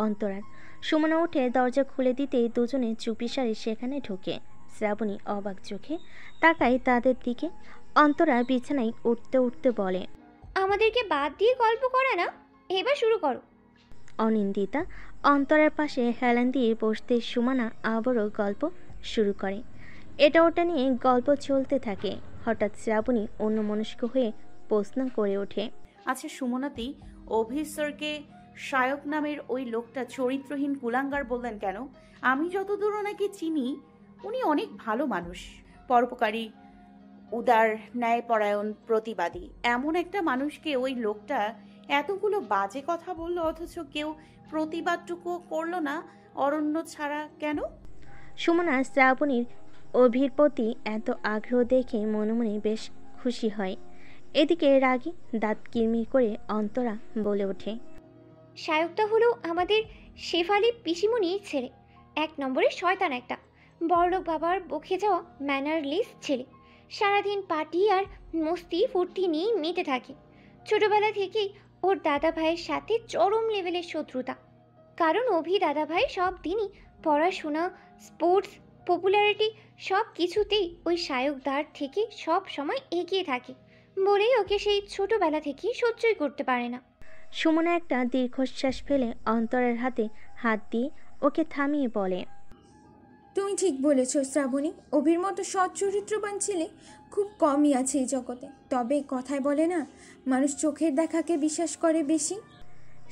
অন্তরার। সুমনা উঠে দরজা খুলে দিতেই দুজনে চুপিসারে সেখানে ঢুকে। শ্রাবণী অবাক চোখে তাকায় তাদের দিকে। অন্তরা বিছানায় উঠতে উঠতে বলে, আমাদেরকে বাদ দিয়ে গল্প করে না, এবার শুরু করো। অনিন্দিতা অন্তরার পাশে হেলান দিয়ে বসতে সুমনা আবারও গল্প শুরু করে। এটা ওটা নিয়ে গল্প চলতে থাকে। হঠাৎ শ্রাবণী অন্যমনস্ক হয়ে প্রশ্ন করে ওঠে, আচ্ছা সুমনাতি, অভি স্যারকে শায়ক নামের ওই লোকটা চরিত্রহীন কুলাঙ্গার বললেন কেন? আমি যতদূর ওনাকে চিনি উনি অনেক ভালো মানুষ, পরোপকারী। উদার ন্যায়পরায়ণ প্রতিবাদী এমন একটা মানুষকে ওই লোকটা এতগুলো বাজে কথা বলল, অথচ কেউ প্রতিবাদটুকু করলো না। অরণ্য ছাড়া কেন? সুমনা শ্রাবণীর অভির প্রতি এত আগ্রহ দেখে মনে মনে বেশ খুশি হয়। এদিকে রাগী দাঁত কিরমির করে অন্তরা বলে ওঠে, শায়কটা হলো আমাদের শেফালি পিসিমণির ছেলে, 1 নম্বরের শয়তান একটা, বড়লোক বাবার বকে যাওয়া ম্যানারলেস ছেলে। সারাদিন পার্টি আর মস্তি ফুর্তি নিয়ে মেতে থাকে। ছোটবেলা থেকেই ওর দাদা ভাইয়ের সাথে চরম লেভেলের শত্রুতা, কারণ অভি দাদা ভাই সব দিনই পড়াশোনা, স্পোর্টস, পপুলারিটি সব কিছুতেই ওই শায়কদার থেকে সব সময় এগিয়ে থাকে বলেই ওকে সেই ছোটবেলা থেকেই সহ্যই করতে পারে না। সুমনা একটা দীর্ঘশ্বাস ফেলে অন্তরের হাতে হাত দিয়ে ওকে থামিয়ে বলে, তুমি ঠিক বলেছ শ্রাবণী, অভির মতো সৎ চরিত্রবান ছেলে খুব কমই আছে এই জগতে। তবে কথায় বলে না, মানুষ চোখের দেখাকে বিশ্বাস করে বেশি।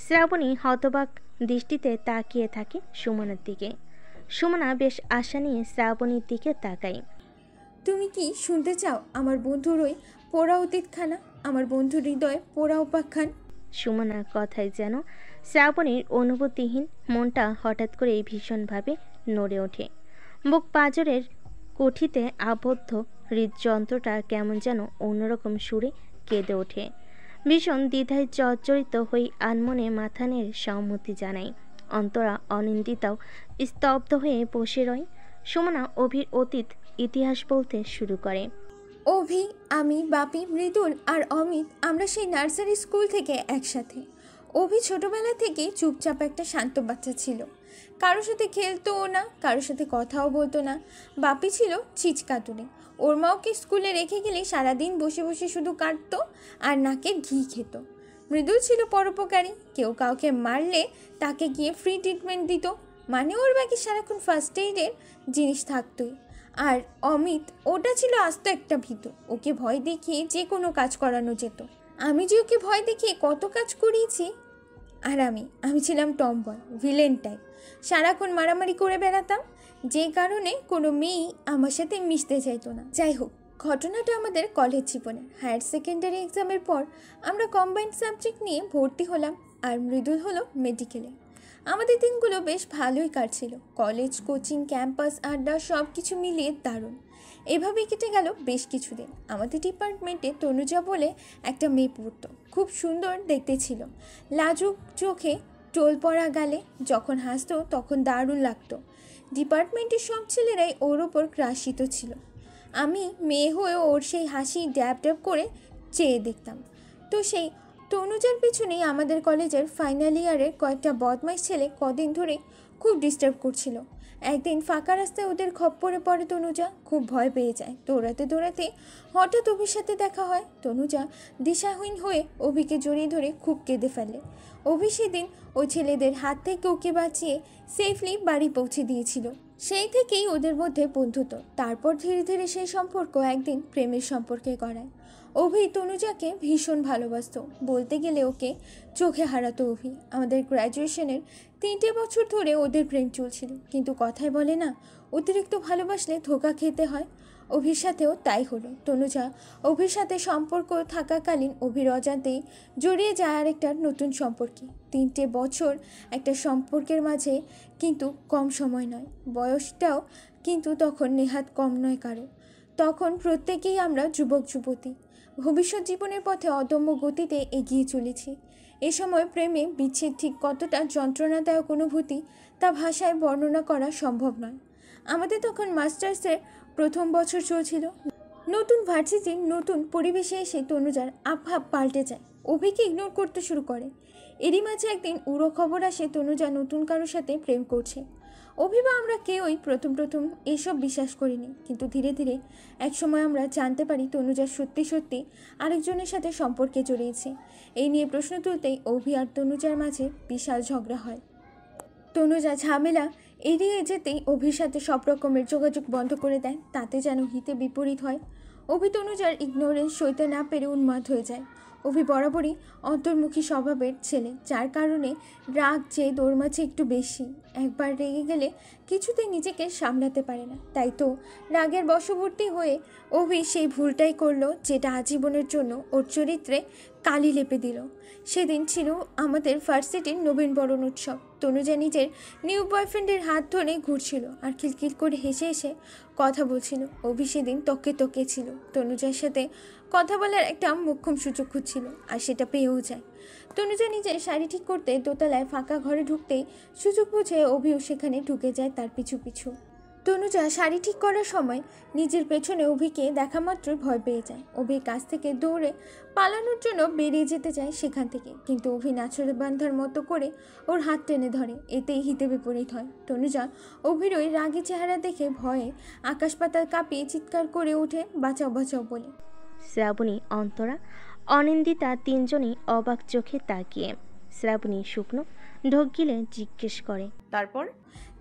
শ্রাবণী হতবাক দৃষ্টিতে তাকিয়ে থাকে সুমনার দিকে। সুমনা বেশ আশা নিয়ে শ্রাবণীর দিকে তাকায়। তুমি কি শুনতে চাও আমার বন্ধুর ওই পোড়া অতীতখানা, আমার বন্ধুর হৃদয়ে পোড়া উপাখ্যান? সুমনার কথায় যেন শ্রাবণীর অনুভূতিহীন মনটা হঠাৎ করেই ভীষণভাবে নড়ে ওঠে। বুক পাঁজরের কুঠিতে আবদ্ধ হৃদযন্ত্রটা কেমন যেন অন্যরকম সুরে কেঁদে ওঠে। ভীষণ দ্বিধায় জর্জরিত হয়ে আনমনে মাথা নেড়ে সম্মতি জানায়। অন্তরা অনিন্দিতাও স্তব্ধ হয়ে বসে রয়। সুমনা অভির অতীত ইতিহাস বলতে শুরু করে। অভি, আমি, বাপি, মৃদুল আর অমিত আমরা সেই নার্সারি স্কুল থেকে একসাথে। অভি ছোটবেলা থেকে চুপচাপ একটা শান্ত বাচ্চা ছিল, কারোর সাথে খেলতোও না, কারোর সাথে কথাও বলতো না। বাপি ছিল চিচকাতুরে, ওর মা ওকে স্কুলে রেখে গেলে সারাদিন বসে বসে শুধু কাটতো আর নাকের ঘি খেত। মৃদুল ছিল পরোপকারী, কেউ কাউকে মারলে তাকে গিয়ে ফ্রি ট্রিটমেন্ট দিত, মানে ওর বাকি সারাক্ষণ ফার্স্ট এইডের জিনিস থাকতোই। আর অমিত, ওটা ছিল আস্ত একটা ভীতু, ওকে ভয় দেখিয়ে যে কোনো কাজ করানো যেত। আমি যে ওকে ভয় দেখিয়ে কত কাজ করিয়েছি। আর আমি ছিলাম টমবয়, ভিলেন টাইপ, সারাক্ষণ মারামারি করে বেড়াতাম, যে কারণে কোনো মেয়েই আমার সাথে মিশতে চাইতো না। যাই হোক, ঘটনাটা আমাদের কলেজ জীবনে। হায়ার সেকেন্ডারি এক্সামের পর আমরা কম্বাইন্ড সাবজেক্ট নিয়ে ভর্তি হলাম, আর মৃদুল হলো মেডিকেলে। আমাদের দিনগুলো বেশ ভালোই কাটছিল, কলেজ, কোচিং, ক্যাম্পাস, আড্ডা সব কিছু মিলিয়ে দারুণ। এভাবেই কেটে গেল বেশ কিছুদিন। আমাদের ডিপার্টমেন্টে তনুজা বলে একটা মেয়ে পড়তো, খুব সুন্দর দেখতে ছিল, লাজুক চোখে, টোল পড়া গালে, যখন হাসতো তখন দারুণ লাগতো। ডিপার্টমেন্টের সব ছেলেরাই ওর ওপর ক্রাশিত ছিল। আমি মেয়ে হয়েও ওর সেই হাসি ড্যাব ড্যাব করে চেয়ে দেখতাম। তো সেই তনুজার পিছনেই আমাদের কলেজের ফাইনাল ইয়ারের কয়েকটা বদমাইশ ছেলে কদিন ধরে খুব ডিস্টার্ব করছিল। একদিন ফাঁকা রাস্তায় ওদের খপ্পরে পড়ে তনুজা, খুব ভয় পেয়ে যায়। দৌড়াতে দৌড়াতে হঠাৎ অভির সাথে দেখা হয়। তনুজা দিশাহীন হয়ে অভিকে জড়িয়ে ধরে খুব কেঁদে ফেলে। অভি সেদিন ওই ছেলেদের হাত থেকে ওকে বাঁচিয়ে সেফলি বাড়ি পৌঁছে দিয়েছিল। সেই থেকেই ওদের মধ্যে বন্ধুত্ব। তারপর ধীরে ধীরে সেই সম্পর্ক একদিন প্রেমের সম্পর্কে গড়ায়। অভি তনুজাকে ভীষণ ভালোবাসতো, বলতে গেলে ওকে চোখে হারাতো অভি। আমাদের গ্র্যাজুয়েশনের 3টে বছর ধরে ওদের প্রেম চলছিল, কিন্তু কথায় বলে না, অতিরিক্ত ভালোবাসলে ধোঁকা খেতে হয়। অভির সাথেও তাই হলো। তনুজা অভির সাথে সম্পর্ক থাকাকালীন অভির অজান্তেই জড়িয়ে যায় আরেকটা নতুন সম্পর্কে। 3টে বছর একটা সম্পর্কের মাঝে কিন্তু কম সময় নয়, বয়সটাও কিন্তু তখন নেহাত কম নয় কারো। তখন প্রত্যেকেই আমরা যুবক যুবতী, ভবিষ্যৎ জীবনের পথে অদম্য গতিতে এগিয়ে চলেছি। এ সময় প্রেমে বিচ্ছেদ ঠিক কতটা যন্ত্রণাদায়ক অনুভূতি তা ভাষায় বর্ণনা করা সম্ভব নয়। আমাদের তখন মাস্টার্সের প্রথম বছর চলছিল। নতুন ভার্সিটির নতুন পরিবেশে এসে তনুজার আবহাওয়া পাল্টে যায়, অভিকে ইগনোর করতে শুরু করে। এরই মাঝে একদিন উড়ো খবর আসে তনুজা নতুন কারোর সাথে প্রেম করছে। অভিবা আমরা কেউই প্রথম এসব বিশ্বাস করিনি, কিন্তু ধীরে ধীরে একসময় আমরা জানতে পারি তনুজা সত্যি সত্যি আরেকজনের সাথে সম্পর্কে জড়িয়েছে। এই নিয়ে প্রশ্ন তুলতেই অভি আর তনুজার মাঝে বিশাল ঝগড়া হয়। তনুজা ঝামেলা এড়িয়ে যেতেই অভির সাথে সব রকমের যোগাযোগ বন্ধ করে দেয়, তাতে যেন হিতে বিপরীত হয়। অভি তনুজার ইগনোরেন্স সইতে না পেরে উন্মাদ হয়ে যায়। অভি বরাবরই অন্তর্মুখী স্বভাবের ছেলে, যার কারণে রাগ যে ওর মাঝে একটু বেশি। একবার রেগে গেলে কিছুতেই নিজেকে সামলাতে পারে না। তাই তো রাগের বশবর্তী হয়ে অভি সেই ভুলটাই করলো, যেটা আজীবনের জন্য ওর চরিত্রে কালি লেপে দিল। সেদিন ছিল আমাদের ভার্সিটির নবীনবরণ উৎসব। তনুজা নিজের নিউ বয়ফ্রেন্ডের হাত ধরে ঘুরছিল আর খিলখিল করে হেসে হেসে কথা বলছিল। অভি সেদিন তকে তকে ছিল, তনুজার সাথে কথা বলার একটা মোক্ষম সুযোগ খুঁজছিল, আর সেটা পেয়েও যায়। তনুজা নিজের শাড়ি ঠিক করতে দোতলায় ফাঁকা ঘরে ঢুকতেই সুযোগ বুঝে অভিও সেখানে ঢুকে যায় তার পিছু পিছু। তনুজা শাড়ি ঠিক করার সময় নিজের পেছনে অভিকে দেখা মাত্রই ভয় পেয়ে যায়। অভির কাছ থেকে দৌড়ে পালানোর জন্য বেরিয়ে যেতে চায় সেখান থেকে, কিন্তু অভি নাছরে বান্ধার মতো করে ওর হাত টেনে ধরে। এতেই হিতে বিপরীত হয়। তনুজা অভির ওই রাগী চেহারা দেখে ভয়ে আকাশ পাতাল কাঁপিয়ে চিৎকার করে ওঠে, বাঁচাও বাঁচাও বলে। শ্রাবণী, অন্তরা, অনিন্দিতা তিনজনই অবাক চোখে তাকিয়ে। শ্রাবণী শুকনো ঢোক গিলে জিজ্ঞেস করে,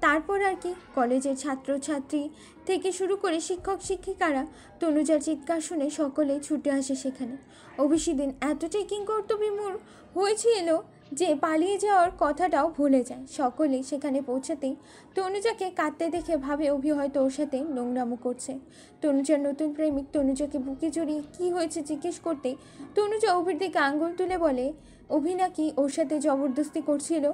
তারপর আর কি? কলেজের ছাত্রছাত্রী থেকে শুরু করে শিক্ষক শিক্ষিকারা তনুজার চিৎকার শুনে সকলে ছুটে আসে সেখানে। অভি সেদিন এতটাই কিংকর্তব্যবিমূঢ় হয়েছিল যে পালিয়ে যাওয়ার কথাটাও ভুলে যায়। সকলে সেখানে পৌঁছাতেই তনুজাকে কাঁদতে দেখে ভাবে অভি হয়তো ওর সাথে নোংরামো করছে। তনুজার নতুন প্রেমিক তনুজাকে বুকে জড়িয়ে কী হয়েছে জিজ্ঞেস করতেই তনুজা অভির দিকে আঙ্গুল তুলে বলে অভি নাকি ওর সাথে জবরদস্তি করছিল।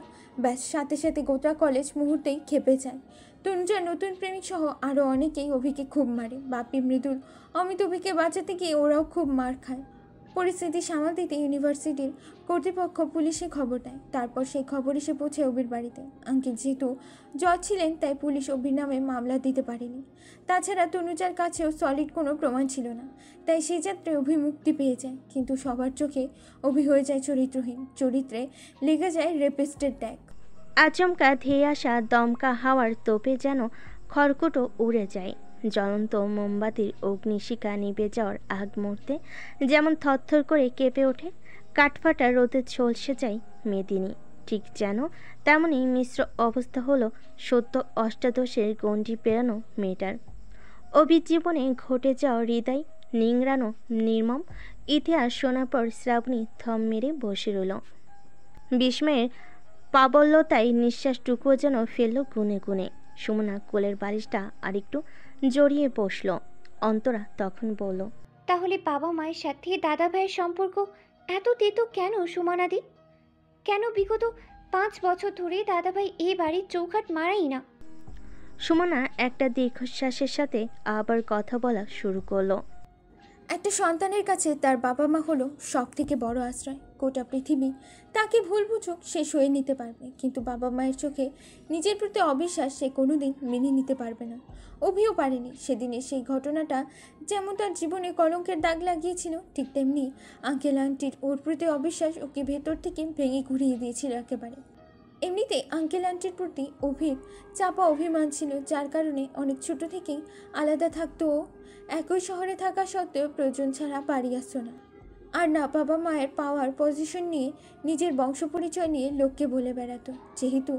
ব্যাস, সাথে সাথে গোটা কলেজ মুহূর্তেই খেপে যায়। তনুজার নতুন প্রেমিক সহ আরও অনেকেই অভিকে খুব মারে। বাপি, মৃদুল, অমিত অভিকে বাঁচাতে গিয়ে ওরাও খুব মার খায়। পরিস্থিতি সামাল দিতে ইউনিভার্সিটির কর্তৃপক্ষ পুলিশে খবর দেয়। তারপর সেই খবর এসে পৌঁছে অভির বাড়িতে। আঙ্কেল যেহেতু জজ ছিলেন তাই পুলিশ অভির নামে মামলা দিতে পারেনি। তাছাড়া তনুজার কাছেও সলিড কোনো প্রমাণ ছিল না, তাই সেই যাত্রে অভি মুক্তি পেয়ে যায়। কিন্তু সবার চোখে অভি হয়ে যায় চরিত্রহীন, চরিত্রে লেগে যায় রেপিস্টের ট্যাগ। আচমকা ধেয়ে আসা দমকা হাওয়ার তোপে যেন খড়কুটো উড়ে যায়। জ্বলন্ত মোমবাতির অগ্নিশিখা নিভে যাওয়ার আগ মুহূর্তে যেমন থরথর করে কেঁপে ওঠে, কাঠফাটা রোদে ঝলসে যায় মেদিনী। ঠিক যেন তেমনই মিশ্র অবস্থা হলো সত্য অষ্টাদশের গণ্ডি পেরানো মেয়েটার। অভিজীবনে ঘটে যাওয়া হৃদয় নিংড়ানো নির্মম ইতিহাস শোনার পর শ্রাবণী থম মেরে বসে রইল। বিস্ময়ের প্রাবল্যতায় নিঃশ্বাসটুকুও যেন ফেলল গুনে গুনে। সুমনা কোলের বালিশটা আরেকটু জড়িয়ে বসল। অন্তরা তখন বলল, তাহলে বাবা মায়ের সাথে দাদা ভাইয়ের সম্পর্ক এত তেতো কেন সুমনাদি? কেন বিগত 5 বছর ধরে দাদাভাই এই বাড়ির চৌকাঠ মারাই না? সুমনা একটা দীর্ঘশ্বাসের সাথে আবার কথা বলা শুরু করলো। একটা সন্তানের কাছে তার বাবা মা হলো সব থেকে বড় আশ্রয়। গোটা পৃথিবী তাকে ভুল বুঝুক সে সয়ে নিতে পারবে, কিন্তু বাবা মায়ের চোখে নিজের প্রতি অবিশ্বাস সে কোনোদিন মেনে নিতে পারবে না। অভিও পারেনি। সেদিনের সেই ঘটনাটা যেমন তার জীবনে কলঙ্কের দাগ লাগিয়েছিল, ঠিক তেমনি আঙ্কেল আন্টির ওর প্রতি অবিশ্বাস ওকে ভেতর থেকে ভেঙে ঘুরিয়ে দিয়েছিল একেবারে। এমনিতে আঙ্কেল আন্টির প্রতি অভির চাপা অভিমান ছিল, যার কারণে অনেক ছোট থেকেই আলাদা থাকতো। একই শহরে থাকা সত্ত্বেও প্রয়োজন ছাড়া বাড়ি আসতো না। আর না বাবা মায়ের পাওয়ার পজিশন নিয়ে নিজের বংশ পরিচয় নিয়ে লোককে বলে বেড়াতো। যেহেতু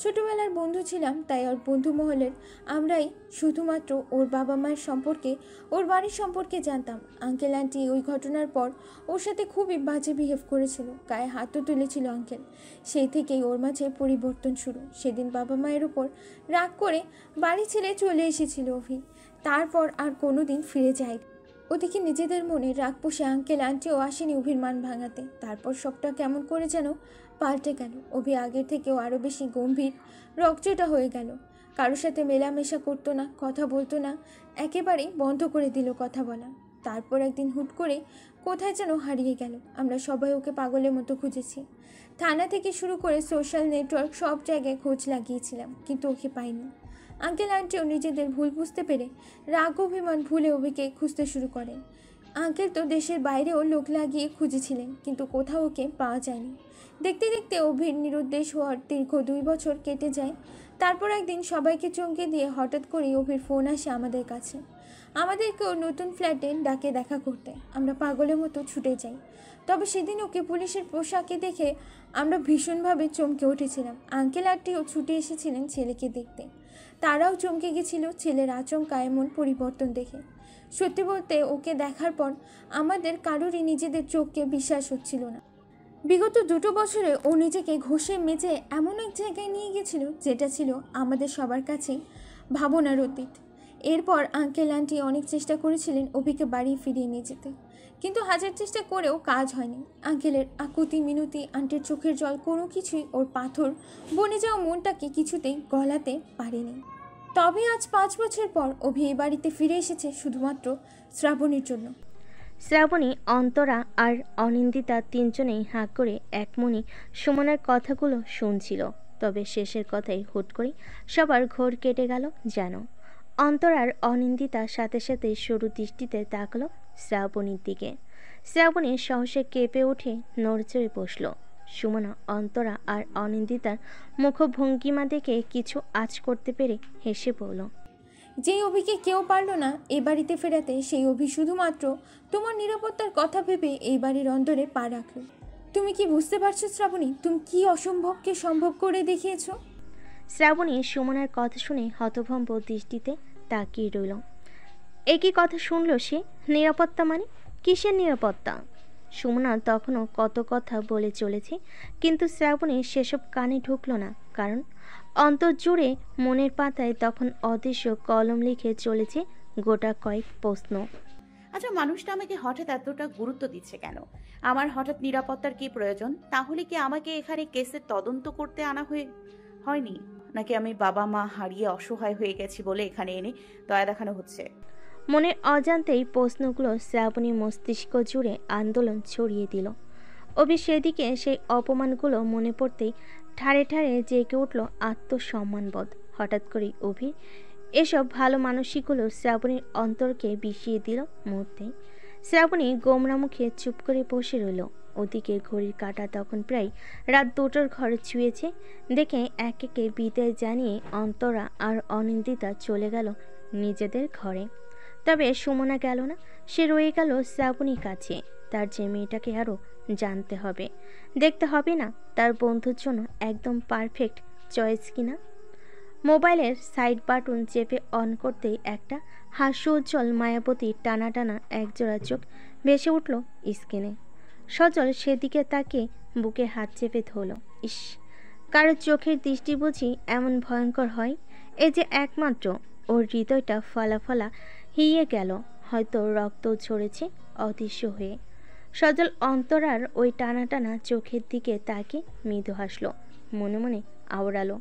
ছোটবেলার বন্ধু ছিলাম তাই ওর বন্ধু মহলের আমরাই শুধুমাত্র ওর বাবা মায়ের সম্পর্কে, ওর বাড়ির সম্পর্কে জানতাম। আঙ্কেল আন্টি ওই ঘটনার পর ওর সাথে খুবই বাজে বিহেভ করেছিল, গায়ে হাতও তুলেছিল আঙ্কেল। সেই থেকেই ওর মাঝে পরিবর্তন শুরু। সেদিন বাবা মায়ের উপর রাগ করে বাড়ি ছেড়ে চলে এসেছিল অভি। তারপর আর কোনো দিন ফিরে যায়। ওদিকে নিজেদের মনে রাগ পুষে আঙ্কেল আন্টিও আসেনি অভির মান ভাঙাতে। তারপর সবটা কেমন করে যেন পাল্টে গেল। অভি আগের থেকেও আরও বেশি গম্ভীর, রকচটা হয়ে গেল। কারোর সাথে মেলামেশা করতো না, কথা বলতো না, একেবারেই বন্ধ করে দিল কথা বলা। তারপর একদিন হুট করে কোথায় যেন হারিয়ে গেল। আমরা সবাই ওকে পাগলের মতো খুঁজেছি। থানা থেকে শুরু করে সোশ্যাল নেটওয়ার্ক সব জায়গায় খোঁজ লাগিয়েছিলাম, কিন্তু ওকে পাইনি। আঙ্কেল আন্টিও নিজেদের ভুল বুঝতে পেরে রাগ অভিমান ভুলে অভিকে খুঁজতে শুরু করেন। আঙ্কেল তো দেশের বাইরেও লোক লাগিয়ে খুঁজেছিলেন, কিন্তু কোথাও ওকে পাওয়া যায়নি। দেখতে দেখতে অভির নিরুদ্দেশ হওয়ার দীর্ঘ 2 বছর কেটে যায়। তারপর একদিন সবাইকে চমকে দিয়ে হঠাৎ করেই অভির ফোন আসে আমাদের কাছে। আমাদেরকেও নতুন ফ্ল্যাটে ডাকে দেখা করতে। আমরা পাগলের মতো ছুটে যাই। তবে সেদিন ওকে পুলিশের পোশাকে দেখে আমরা ভীষণভাবে চমকে উঠেছিলাম। আঙ্কেল আন্টিও ছুটে এসেছিলেন ছেলেকে দেখতে। তারাও চমকে গেছিল ছেলের আচমকা এমন পরিবর্তন দেখে। সত্যি বলতে ওকে দেখার পর আমাদের কারোরই নিজেদের চোখকে বিশ্বাস হচ্ছিল না। বিগত 2 বছরে ও নিজেকে ঘষে মেজে এমন এক জায়গায় নিয়ে গেছিল যেটা ছিল আমাদের সবার কাছেই ভাবনার অতীত। এরপর আঙ্কেল আন্টি অনেক চেষ্টা করেছিলেন অভিকে বাড়ি ফিরিয়ে নিয়ে যেতে, কিন্তু হাজার চেষ্টা করেও কাজ হয়নি। আঙ্কেলের আকুতি মিনতি, আন্টির চোখের জল, কোনো কিছুই ওর পাথর বনে যাওয়া মনটাকে কিছুতেই গলাতে পারেনি। তবে আজ 5 বছর পর অভি এই বাড়িতে ফিরে এসেছে শুধুমাত্র শ্রাবণীর জন্য। শ্রাবণী, অন্তরা আর অনিন্দিতা তিনজনেই হাঁ করে একমনে সুমনের কথাগুলো শুনছিল। তবে শেষের কথাই হুট করে সবার ঘোর কেটে গেল যেন। অন্তরার অনিন্দিতার সাথে সাথে সরু দৃষ্টিতে তাকালো শ্রাবণীর দিকে। শ্রাবণী সহসে কেঁপে উঠে নড়চড়ে বসল। সুমনা অন্তরা আর অনিন্দিতার মুখভঙ্গিমা দেখে কিছু আঁচ করতে পেরে হেসে বলল, যেই অভিকে কেউ পারল না এ বাড়িতে ফেরাতে, সেই অভি শুধুমাত্র তোমার নিরাপত্তার কথা ভেবে এই বাড়ির অন্দরে পা রাখল। তুমি কি বুঝতে পারছো শ্রাবণী, তুমি কি অসম্ভবকে সম্ভব করে দেখিয়েছো? শ্রাবণী সুমনার কথা শুনে হতভম্ব দৃষ্টিতে তাকিয়ে রইল। একই কথা শুনল সে। নিরাপত্তা মানে? কিসের নিরাপত্তা? সুমনা তখনও কত কথা বলে চলেছে, কিন্তু শ্রাবণী সেসব কানে ঢুকল না। কারণ অন্তর্জুড়ে মনের পাতায় তখন অদৃশ্য কলম লিখে চলেছে গোটা কয়েক প্রশ্ন। আচ্ছা, মানুষটা আমাকে হঠাৎ এতটা গুরুত্ব দিচ্ছে কেন? আমার হঠাৎ নিরাপত্তার কি প্রয়োজন? তাহলে কি আমাকে এখানে কেসের তদন্ত করতে আনা হয়নি, নাকি আমি বাবা মা হারিয়ে অসহায় হয়ে গেছি বলে এখানে এনে দয়া দেখানো হচ্ছে? মনের অজান্তেই প্রশ্নগুলো শ্রাবণী মস্তিষ্ক জুড়ে আন্দোলন ছড়িয়ে দিল। অভি সেদিকে সেই অপমানগুলো মনে পড়তেই ঠাড়ে ঠাড়ে জেগে উঠল আত্মসম্মানবোধ। হঠাৎ করে অভি এসব ভালো মানসিকগুলো শ্রাবণীর অন্তরকে বিষিয়ে দিল মুহূর্তেই। শ্রাবণী গোমরা মুখে চুপ করে বসে রইল। ওদিকে ঘড়ির কাঁটা তখন প্রায় রাত 2টোর ঘরে ছুঁয়েছে। দেখে এক একে বিদায় জানিয়ে অন্তরা আর অনিন্দিতা চলে গেল নিজেদের ঘরে। তবে সুমনা গেল না, সে রয়ে গেল শ্রাবণীর কাছে। তার যে মেয়েটাকে আরও জানতে হবে, দেখতে হবে না তার বন্ধুর জন্য একদম পারফেক্ট চয়েস কিনা। মোবাইলের সাইড বাটন চেপে অন করতেই একটা হাস্যোজ্জ্বল মায়াবতী টানা টানা একজোড়া চোখ ভেসে উঠল স্ক্রিনে। সজল সেদিকে তাকিয়ে বুকে হাত চেপে ধরল। ইস, কারো চোখের দৃষ্টি বুঝি এমন ভয়ঙ্কর হয়? এই যে একমাত্র ওর হৃদয়টা ফলা ফলা হিয়ে গেল, হয়তো রক্ত ঝরেছে অদৃশ্য হয়ে। সজল অন্তরার ওই টানা টানা চোখের দিকে তাকিয়ে মৃদু হাসল, মনে মনে আওড়ালো,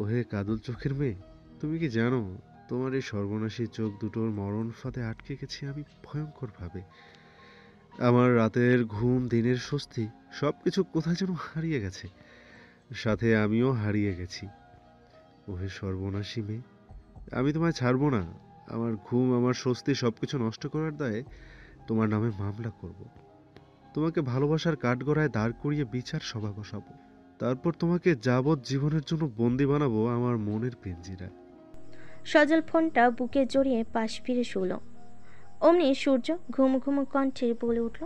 ওহে কাদুল চোখের মেয়ে, তুমি কি জানো তোমার এই সর্বনাশী চোখ দুটোর মরণ ফাঁদে আটকে গেছি আমি ভয়ঙ্করভাবে। আমার রাতের ঘুম, দিনের স্বস্তি সব কিছু কোথায় যেন হারিয়ে গেছে, সাথে আমিও হারিয়ে গেছি। ওহে সর্বনাশী মেয়ে, আমি তোমায় ছাড়বো না। আমার ঘুম, আমার স্বস্তি সব কিছু নষ্ট করার দায়ে তোমার নামে মামলা করব। তোমাকে ভালোবাসার কাঠগড়ায় দাঁড় করিয়ে বিচার সভা বসাবো। তারপর তোমাকে যাবৎ জীবনের জন্য বন্দি বানাবো আমার মনের পিঞ্জিরায়। সজল ফোনটা বুকে জড়িয়ে পাশ ফিরে শুল। অমনি সূর্য ঘুম ঘুম কণ্ঠে বলে উঠল,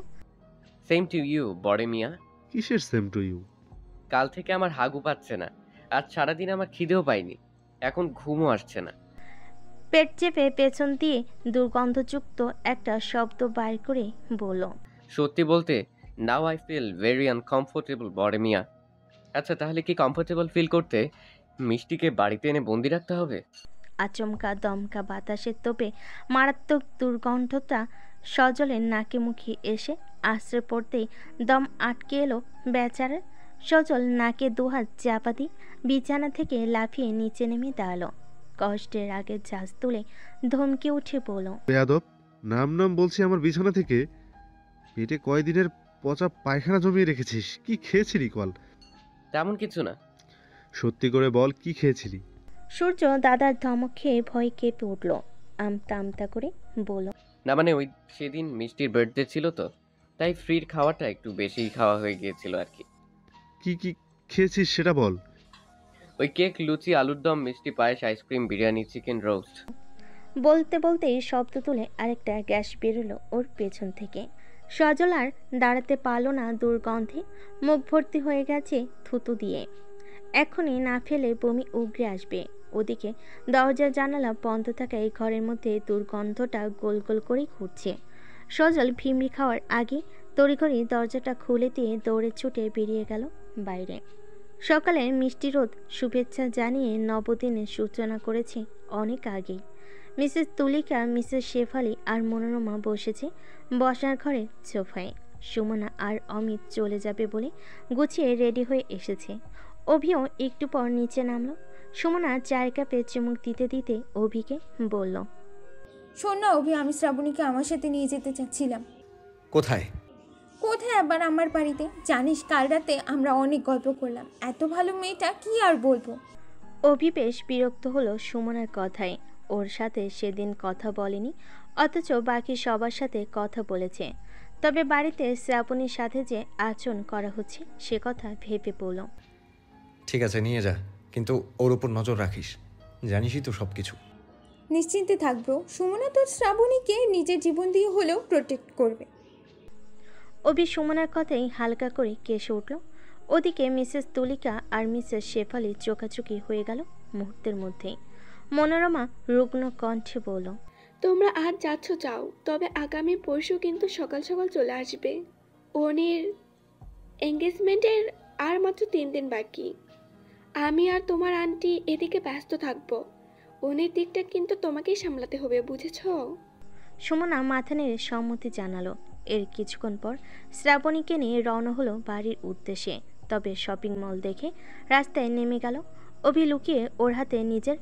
সেম টু ইউ বড়ে মিয়া। কিসের সেম টু ইউ? কাল থেকে আমার হাগু পাচ্ছে না, আজ সারাদিন আমার খিদেও পাইনি, এখন ঘুমও আসছে না। পেট চেপে পেছন দিয়ে দুর্গন্ধযুক্ত একটা শব্দ বাইর করে বলল, সত্যি বলতে now I feel very uncomfortable বড়ে মিয়া। আচ্ছা, তাহলে কি কমফোর্টেবল ফিল করতে মিষ্টিকে বাড়িতে এনে বন্দি রাখতে হবে? আচমকা দমকা বাতাসের তোপে মারাত্মক দুর্গন্ধটা সজলের নাকে মুখে এসে আশ্রয় পড়তেই দম আটকে এলো বেচারার। সজল নাকে দুহাত চাপা দিয়ে বিছানা থেকে লাফিয়ে নিচে নেমে দাঁড়ালো। কষ্টের আগে ঝাঁজ তুলে ধমকে উঠে বলল, বেয়াদব, নাম নাম বলছি আমার বিছানা থেকে। পেটে কয়দিনের পচা পায়খানা জমিয়ে রেখেছিস? কি খেয়েছিলি কল? তেমন কিছু না। সত্যি করে বল, কি খেয়েছিলি? সূর্য দাদার ধমক খেয়ে ভয় কেঁপে উঠল। আমতা আমতা করে বলল, না মানে ওই সেদিন মিষ্টির বার্থডে ছিল তো, তাই ফ্রির খাওয়াটা একটু বেশি খাওয়া হয়ে গিয়েছিল আর কি। কি কি খেয়েছিস সেটা বল। ওই কেক, লুচি, আলুর দম, মিষ্টি পায়েস, আইসক্রিম, বিরিয়ানি, চিকেন রোস্ট। বলতে বলতেই শব্দ তুলে আরেকটা গ্যাস বেরোলো ওর পেছন থেকে। সজল আর দাঁড়াতে পারল না দুর্গন্ধে, মুখ ভর্তি হয়ে গেছে থুতু দিয়ে। এখনই না ফেলে বমি উগরে আসবে। ওদিকে দরজা জানালা বন্ধ থাকা এই ঘরের মধ্যে দুর্গন্ধটা গোল গোল করেই ঘুরছে। সজল ভিমড়ি খাওয়ার আগে তড়িঘড়ি দরজাটা খুলে দিয়ে দৌড়ে ছুটে বেরিয়ে গেল বাইরে। সকালের মিষ্টি রোদ শুভেচ্ছা জানিয়ে নবদিনের সূচনা করেছে অনেক আগেই। মিসেস তুলিকা, মিসেস শেফালি আর মনোরমা বসেছে বসার ঘরে সোফায়। সুমনা আর অমিত চলে যাবে বলে গুছিয়ে রেডি হয়ে এসেছে। অভিও একটু পর নিচে নামলো। সুমনা চায়ের কাপে চুমুক দিতে দিতে অভিকে বলল, শোন না অভি, আমি শ্রাবণীকে আমার সাথে নিয়ে যেতে চাচ্ছিলাম। কোথায়? কোথায় আবার? আমার বাড়িতে। জানিস কাল রাতে আমরা অনেক গল্প করলাম। এত ভালো মেয়েটা, কি আর বলবো। অভি বেশ বিরক্ত হলো সুমনার কথায়। ওর সাথে সেদিন কথা বলেনি, অথচ বাকি সবার সাথে কথা বলেছে। তবে বাড়িতে শ্রাবণীর সাথে যে আচরণ করা হচ্ছে সে কথা ভেবে বলল, ঠিক আছে নিয়ে যা, কিন্তু ওর উপর নজর রাখিস, জানিসই তো সব কিছু। নিশ্চিন্তে থাকবো, সুমনা তোর শ্রাবণীকে নিজের জীবন দিয়ে হলেও প্রোটেক্ট করবে। অভি সুমনার কথাই হালকা করে কেসে উঠল। ওদিকে মিসেস তুলিকা আর মিসেস শেফালি চোখাচোখি হয়ে গেল মুহূর্তের মধ্যেই। মনোরমা রুগ্ন কণ্ঠে বলল, তোমরা আজ যাচ্ছ যাও, তবে আগামী পরশু কিন্তু সকাল সকাল চলে আসবে। ওনের এঙ্গেজমেন্টের আর মাত্র 3 দিন বাকি। আমি আর তোমার আন্টি এদিকে ব্যস্ত থাকবো। ওনের দিকটা কিন্তু তোমাকেই সামলাতে হবে, বুঝেছো? সুমনা মাথা নেড়ে সম্মতি জানালো। এর কিছুক্ষণ পর শ্রাবণীকে নিয়ে রওনা হলো বাড়ির উদ্দেশ্যে। তবে শপিং মল দেখে রাস্তায় নেমে গেল। অভি লুকিয়ে ওর হাতে নিজের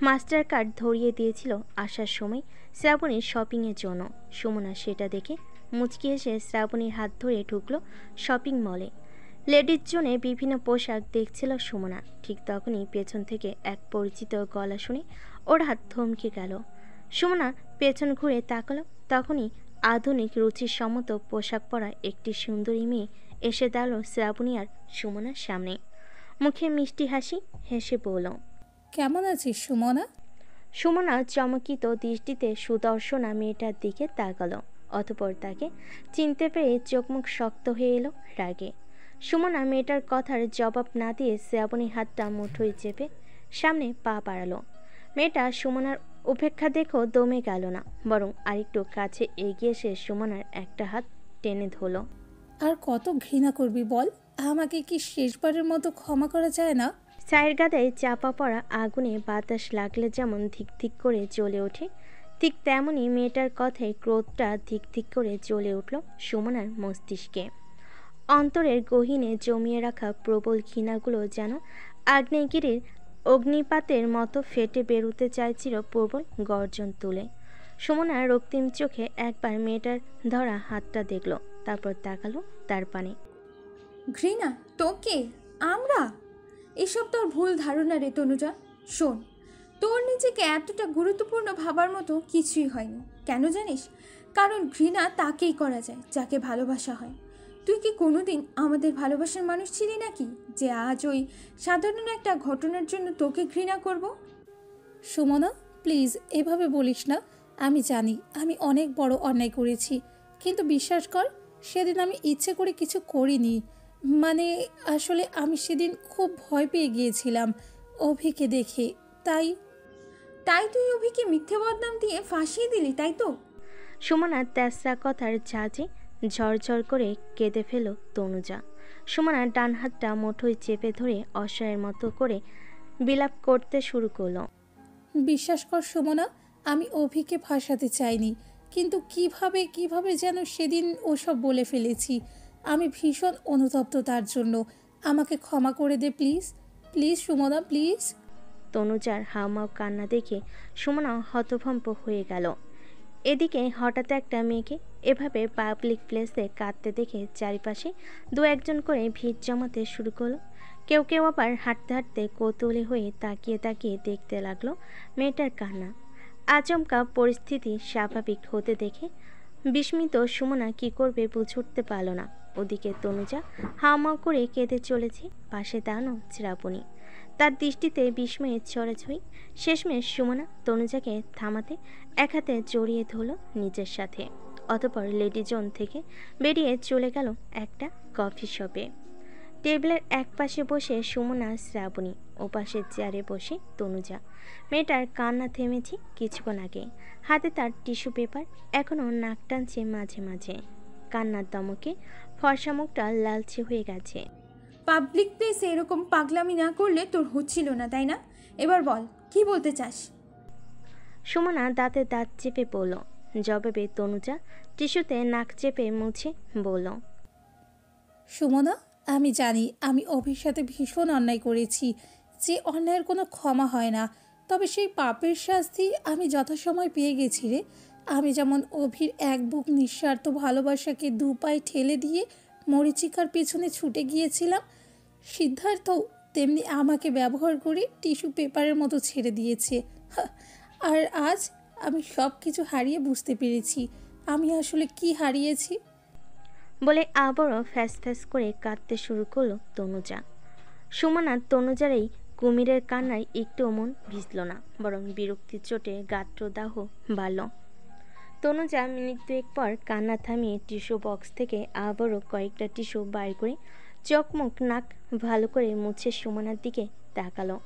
মাস্টার কার্ড ধরিয়ে দিয়েছিল আসার সময় শ্রাবণীর শপিংয়ের জন্য। সুমনা সেটা দেখে মুচকি এসে শ্রাবণীর হাত ধরে ঢুকলো শপিং মলে। লেডির জন্য বিভিন্ন পোশাক দেখছিল সুমনা। ঠিক তখনই পেছন থেকে এক পরিচিত গলা শুনে ওর হাত থমকে গেল। সুমনা পেছন ঘুরে তাকালো। তখনই আধুনিক রুচির সম্মত পোশাক পরা একটি সুন্দরী মেয়ে এসে দাঁড়ালো শ্রাবণী আর সুমনার সামনে। মুখে মিষ্টি হাসি হেসে বলল, কেমন আছিস সুমনা? সুমনা চমকিত দৃষ্টিতে সুদর্শনা মেয়েটার দিকে তাকালো। অতঃপর তাকে চিনতে পেরে চোখমুখ শক্ত হয়ে এলো রাগে। সুমনা মেয়েটার কথার জবাব না দিয়ে শ্রাবণীর হাতটা মুঠোয় চেপে সামনে পা বাড়ালো। মেয়েটা সুমনার উপেক্ষা দেখো দমে গেল না, বরং আরেকটু কাছে এগিয়ে এসে সুমনার একটা হাত টেনে ধরল। আর কত ঘৃণা করবি বল? আমাকে কি শেষবারের মতো ক্ষমা করা যায় না? চায়ের গাদায় চাপা পড়া আগুনে বাতাস লাগলে যেমন ধিক ধিক করে জ্বলে ওঠে, ঠিক তেমনই মেয়েটার কথায় ক্রোধটা ধিক ধিক করে জ্বলে উঠল সুমনার মস্তিষ্কে। অন্তরের গহীনে জমিয়ে রাখা প্রবল ঘৃণাগুলো যেন আগ্নেয়গিরির অগ্নিপাতের মতো ফেটে বেরোতে চাইছিল প্রবল গর্জন তুলে। সুমনা রক্তিম চোখে একবার মেয়েটার ধরা হাতটা দেখল, তারপর তাকালো তার পানে। ঘৃণা? তোকে? আমরা? এসব তোর ভুল ধারণা রে তনুজা। শোন, তোর নিজেকে এতটা গুরুত্বপূর্ণ ভাবার মতো কিছুই হয়নি। কেন জানিস? কারণ ঘৃণা তাকেই করা যায় যাকে ভালোবাসা হয়। তুই কি কোনোদিন আমাদের ভালোবাসার মানুষ ছিলি নাকি, যে আজ ওই সাধারণ একটা ঘটনার জন্য তোকে ঘৃণা করব? সুমনা প্লিজ এভাবে বলিস না। আমি জানি আমি অনেক বড় অন্যায় করেছি, কিন্তু বিশ্বাস কর সেদিন আমি ইচ্ছে করে কিছু করিনি। মানে আসলে আমি সেদিন খুব ভয় পেয়ে গিয়েছিলাম অভিকে দেখে, তাই তুই অভিকে মিথ্যে বদনাম দিয়ে ফাঁসিয়ে দিলি, তাই তো? সুমনার তেসরা কথার ঝাঁজে ঝরঝর করে কেঁদে ফেল তনুজা। সুমনার ডান হাতটা মুঠোয় চেপে ধরে অসহায়ের মতো করে বিলাপ করতে শুরু করলো। বিশ্বাস কর সুমনা, আমি অভিকে ফাঁসাতে চাইনি, কিন্তু কিভাবে যেন সেদিন ওসব বলে ফেলেছি। আমি ভীষণ অনুতপ্ত তার জন্য। আমাকে ক্ষমা করে দে প্লিজ, প্লিজ সুমনা প্লিজ। তনুজার হাউমাউ কান্না দেখে সুমনা হতভম্ব হয়ে গেল। এদিকে হঠাৎ একটা মেয়েকে এভাবে পাবলিক প্লেসে কাঁদতে দেখে চারিপাশে 2-1 করে ভিড় জমাতে শুরু করলো। কেউ কেউ আবার হাঁটতে হাঁটতে কৌতূহলী হয়ে তাকিয়ে তাকিয়ে দেখতে লাগলো মেয়েটার কান্না। আচমকা পরিস্থিতি স্বাভাবিক হতে দেখে বিস্মিত সুমনা কি করবে বুঝে উঠতে পারল না। ওদিকে তনুজা হাউমাউ করে কেঁদে চলেছে, পাশে দাঁড়ানো শ্রাবণী। তার দৃষ্টিতে বিস্ময়ের ছড়াছড়ি। শেষমেশ সুমনা তনুজাকে থামাতে এক হাতে জড়িয়ে ধরল নিজের সাথে। অতঃপর লেডি জোন থেকে বেরিয়ে চলে গেল একটা কফি শপে। টেবিলের একপাশে বসে সুমনা শ্রাবণী, ওপাশের চেয়ারে বসে তনুজা। মেয়েটার কান্না থেমেছে কিছুক্ষণ আগে, হাতে তার টিস্যু পেপার, এখনও নাক টানছে মাঝে মাঝে। কান্নার দমকে ফর্সা মুখটা লালচে হয়ে গেছে। পাবলিক প্লেসে এরকম পাগলামি না করলে তোর হচ্ছিল না, তাই না? এবার বল, কি বলতে চাস? সুমনা দাঁতে দাঁত চেপে বলল। জবাবে তনুজা টিস্যুতে নাক চেপে মুছে বলল, সুমনা, আমি জানি আমি অভির সাথে ভীষণ অন্যায় করেছি, যে অন্যায়ের কোনো ক্ষমা হয় না। তবে সেই পাপের শাস্তি আমি যথাসময় পেয়ে গেছি রে। আমি যেমন অভির এক বুক নিঃস্বার্থ ভালোবাসাকে দু পায়ে ঠেলে দিয়ে মরীচিকার পেছনে ছুটে গিয়েছিলাম, সিদ্ধার্থ তেমনি আমাকে ব্যবহার করে টিস্যু পেপারের মতো ছেড়ে দিয়েছে। আর আজ আমি সব কিছু হারিয়ে বুঝতে পেরেছি আমি আসলে কি হারিয়েছি। বলে আবারও ফ্যাস ফ্যাস করে কাঁদতে শুরু করলো তনুজা। সুমনা তনুজার এই কুমিরের কান্নায় একটুও মন ভিজল না, বরং বিরক্তির চোটে গাত্রদাহ বাড়ল। তনুজা মিনিট দুয়েক পর কান্না থামিয়ে টিস্যু বক্স থেকে আবারও কয়েকটা টিস্যু বাইর করে চোখ মুখ নাক ভালো করে মুছে সুমনার দিকে তাকালো।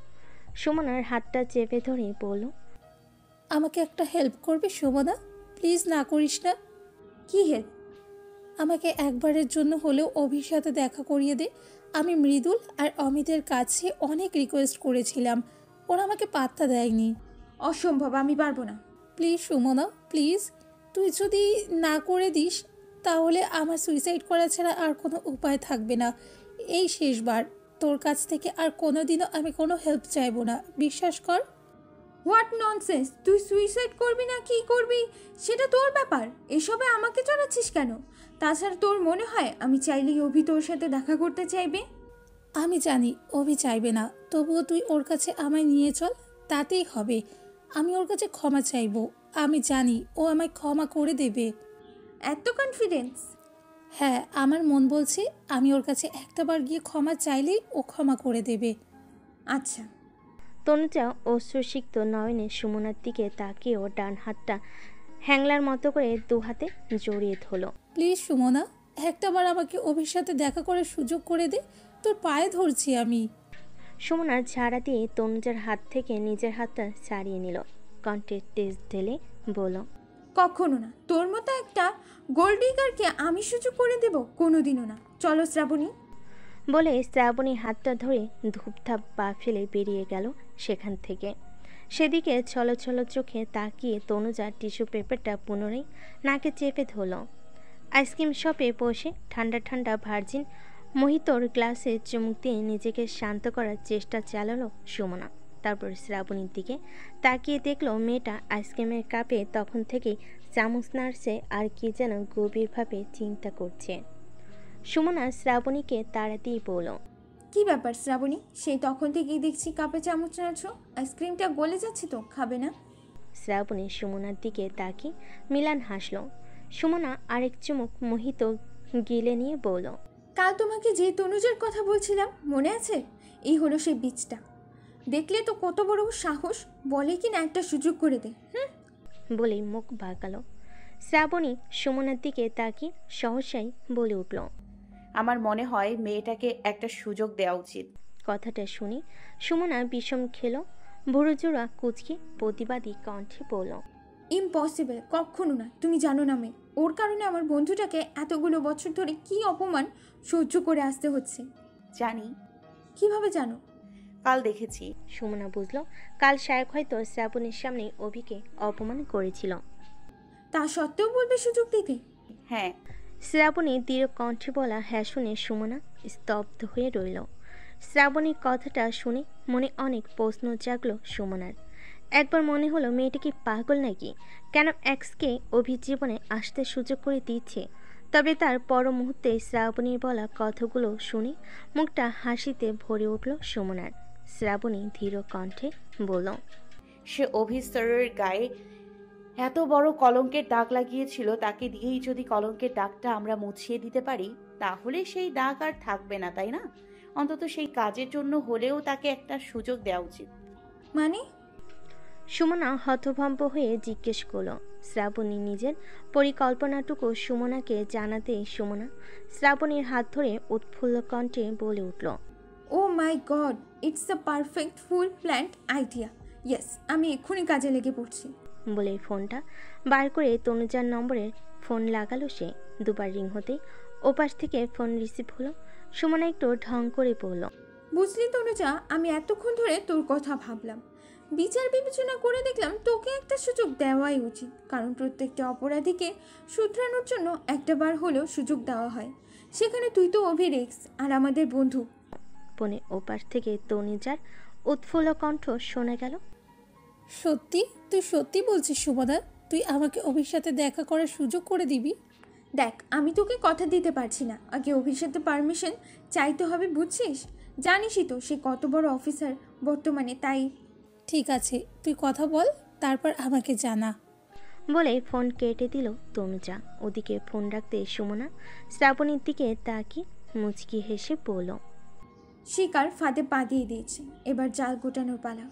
সুমনার হাতটা চেপে ধরে বলল, আমাকে একটা হেল্প করবে সুমনা? প্লিজ না করিস না। কি হেল্প? আমাকে একবারের জন্য হলেও অভির সাথে দেখা করিয়ে দে। আমি মৃদুল আর অমিতের কাছে অনেক রিকোয়েস্ট করেছিলাম, ওরা আমাকে পাত্তা দেয়নি। অসম্ভব, আমি পারবো না। Please Sumana, please. তুই যদি না করে দিস তাহলে আমার সুইসাইড করা ছাড়া আর কোনো উপায় থাকবে না। এই শেষবার, তোর কাছ থেকে আর কোনোদিনও আমি কোনো হেল্প চাইবো না, বিশ্বাস কর। What nonsense! তুই সুইসাইড করবি না কি করবি সেটা তোর ব্যাপার, এসবে আমাকে চড়াচ্ছিস কেন? তাছাড়া তোর মনে হয় আমি চাইলেই অভি তোর সাথে দেখা করতে চাইবে? আমি জানি অভি চাইবে না, তবুও তুই ওর কাছে আমায় নিয়ে চল, তাতেই হবে। আমি ওর কাছে ক্ষমা চাইবো, আমি জানি ও আমায় ক্ষমা করে দেবে। এত কনফিডেন্স? হ্যাঁ, আমার মন বলছে আমি ওর কাছে একটাবার গিয়ে ক্ষমা চাইলেই ও ক্ষমা করে দেবে। আচ্ছা। তনুজা অশ্রুসিক্ত নয়নে সুমনার দিকে তাকিয়েও ডান হাতটা হ্যাংলার মতো করে দু হাতে জড়িয়ে ধরল। প্লিজ সুমনা, একটাবার আমাকে অভির সাথে দেখা করার সুযোগ করে দে, তোর পায়ে ধরছি আমি। সুমনা ঝাড়া দিয়ে তনুজার হাত থেকে নিজের হাতটা ছাড়িয়ে নিল, কণ্ঠে তেজ ঢেলে বলল, কখনো না। তোর মতো একটা গোল্ডিগারকে আমি সুযোগ করে দেব? কোনোদিনও না। চলো শ্রাবণী। বলে শ্রাবণী হাতটা ধরে ধূপধাপ পা ফেলে বেরিয়ে গেল সেখান থেকে। সেদিকে ছলো ছলো চোখে তাকিয়ে তনুজা টিস্যু পেপারটা পুনরায় নাকে চেপে ধরল। আইসক্রিম শপে বসে ঠান্ডা ঠান্ডা ভার্জিন মোহিতোর গ্লাসে চুমুক দিয়ে নিজেকে শান্ত করার চেষ্টা চালালো সুমনা। তারপর শ্রাবণীর দিকে তাকিয়ে দেখলো মেয়েটা আইসক্রিমের কাপে তখন থেকেই চামচ নাড়ছে আর কি যেন গভীরভাবে চিন্তা করছে। সুমনা শ্রাবণীকে তাড়া দিয়ে বলল, কি ব্যাপার শ্রাবণী? সেই তখন থেকেই দেখছি কাপে চামচ নাড়ছো, আইসক্রিমটা গলে যাচ্ছে তো, খাবে না? শ্রাবণী সুমনার দিকে তাকিয়ে মিলান হাসল। সুমনা আরেক চুমুক মোহিত গিলে নিয়ে বলল, কাল তোমাকে যে তনুজার কথা বলছিলাম মনে আছে? এই হলো সেই বীজটা। দেখলে তো কত বড় সাহস, বলে কিনা একটা সুযোগ করে দে। বলেই মুখ বাঁকালো। শ্রাবণী সুমনার দিকে তাকিয়ে সহসাই বলে উঠল, আমার মনে হয় মেয়েটাকে একটা সুযোগ দেওয়া উচিত। কথাটা শুনে সুমনা বিষম খেল, ভুরুজোড়া কুচকে প্রতিবাদী কণ্ঠে বলল, ইম্পসিবল, কখনো না। তুমি জানো না মেয়ে, ওর কারণে আমার বন্ধুটাকে এতগুলো বছর ধরে কি অপমান সহ্য করে আসতে হচ্ছে। জানি। কিভাবে জানো? কাল দেখেছি। সুমনা বুঝলো কাল শায়ক হয়তো শ্রাবণীর সামনে অভিকে অপমান করেছিল। তা সত্ত্বেও বলবে সুযোগ দিতে? হ্যাঁ। শ্রাবণী দৃঢ় কণ্ঠে বলা হ্যাঁ শুনে সুমনা স্তব্ধ হয়ে রইল। শ্রাবণীর কথাটা শুনে মনে অনেক প্রশ্ন জাগলো সুমনার। একবার মনে হলো মেয়েটা কি পাগল নাকি, কেন এক্সকে অভিজীবনে আসতে সুযোগ করে দিচ্ছে। তবে তার পর মুহূর্তে শ্রাবণীর বলা কথাগুলো শুনে মুখটা হাসিতে ভরে উঠল সুমনার। শ্রাবণী ধীর কণ্ঠে বলল, সে অভিস্তরের গায়ে এত বড় কলঙ্কের দাগ লাগিয়েছিল, তাকে দিয়েই যদি কলঙ্কের দাগটা আমরা মুছিয়ে দিতে পারি তাহলে সেই দাগ আর থাকবে না, তাই না? অন্তত সেই কাজের জন্য হলেও তাকে একটা সুযোগ দেওয়া উচিত। মানে? সুমনা হতভম্ব হয়ে জিজ্ঞেস করল, শ্রাবণী নিজের পরিকল্পনাটুকু সুমনাকে জানাতেই সুমনা শ্রাবণীর হাত ধরে উৎফুল্ল কণ্ঠে বলে উঠল, oh my god, it's a perfect full planned idea. Yes, আমি এক্ষুনি কাজে লেগে পড়ছি। বলে ফোনটা বার করে তনুজার নম্বরে ফোন লাগালো সে। দুবার রিং হতেই ওপাশ থেকে ফোন রিসিভ হলো। সুমনা একটু ঢং করে বলল, বুঝলি তনুজা, আমি এতক্ষণ ধরে তোর কথা ভাবলাম, বিচার বিবেচনা করে দেখলাম তোকে একটা সুযোগ দেওয়াই উচিত, কারণ প্রত্যেকটা অপরাধীকে শুধরানোর জন্য একটা বার হলেও সুযোগ দেওয়া হয়। সেখানে তুই তো অভিরেক্স আর আমাদের বন্ধু। ফোনে ওপাশ থেকে তনুজার উৎফুল্ল কণ্ঠ শোনা গেল, সত্যি? তুই সত্যি বলছিস সুমনা? তুই আমাকে অভির সাথে দেখা করার সুযোগ করে দিবি? দেখ, আমি তোকে কথা দিতে পারছি না, আগে অভির সাথে পারমিশন চাইতে হবে, বুঝছিস? জানিসই তো সে কত বড় অফিসার বর্তমানে, তাই। ঠিক আছে, তুই কথা বল, তারপর আমাকে জানা। বলে ফোন কেটে দিল তনুজা। ওদিকে ফোন রাখতে সুমনা শ্রাবণীর দিকে তাকিয়ে মুচকি হেসে বলল, শিকার ফাঁদে পা দিয়ে দিয়েছে, এবার জাল গোটানোর পালা।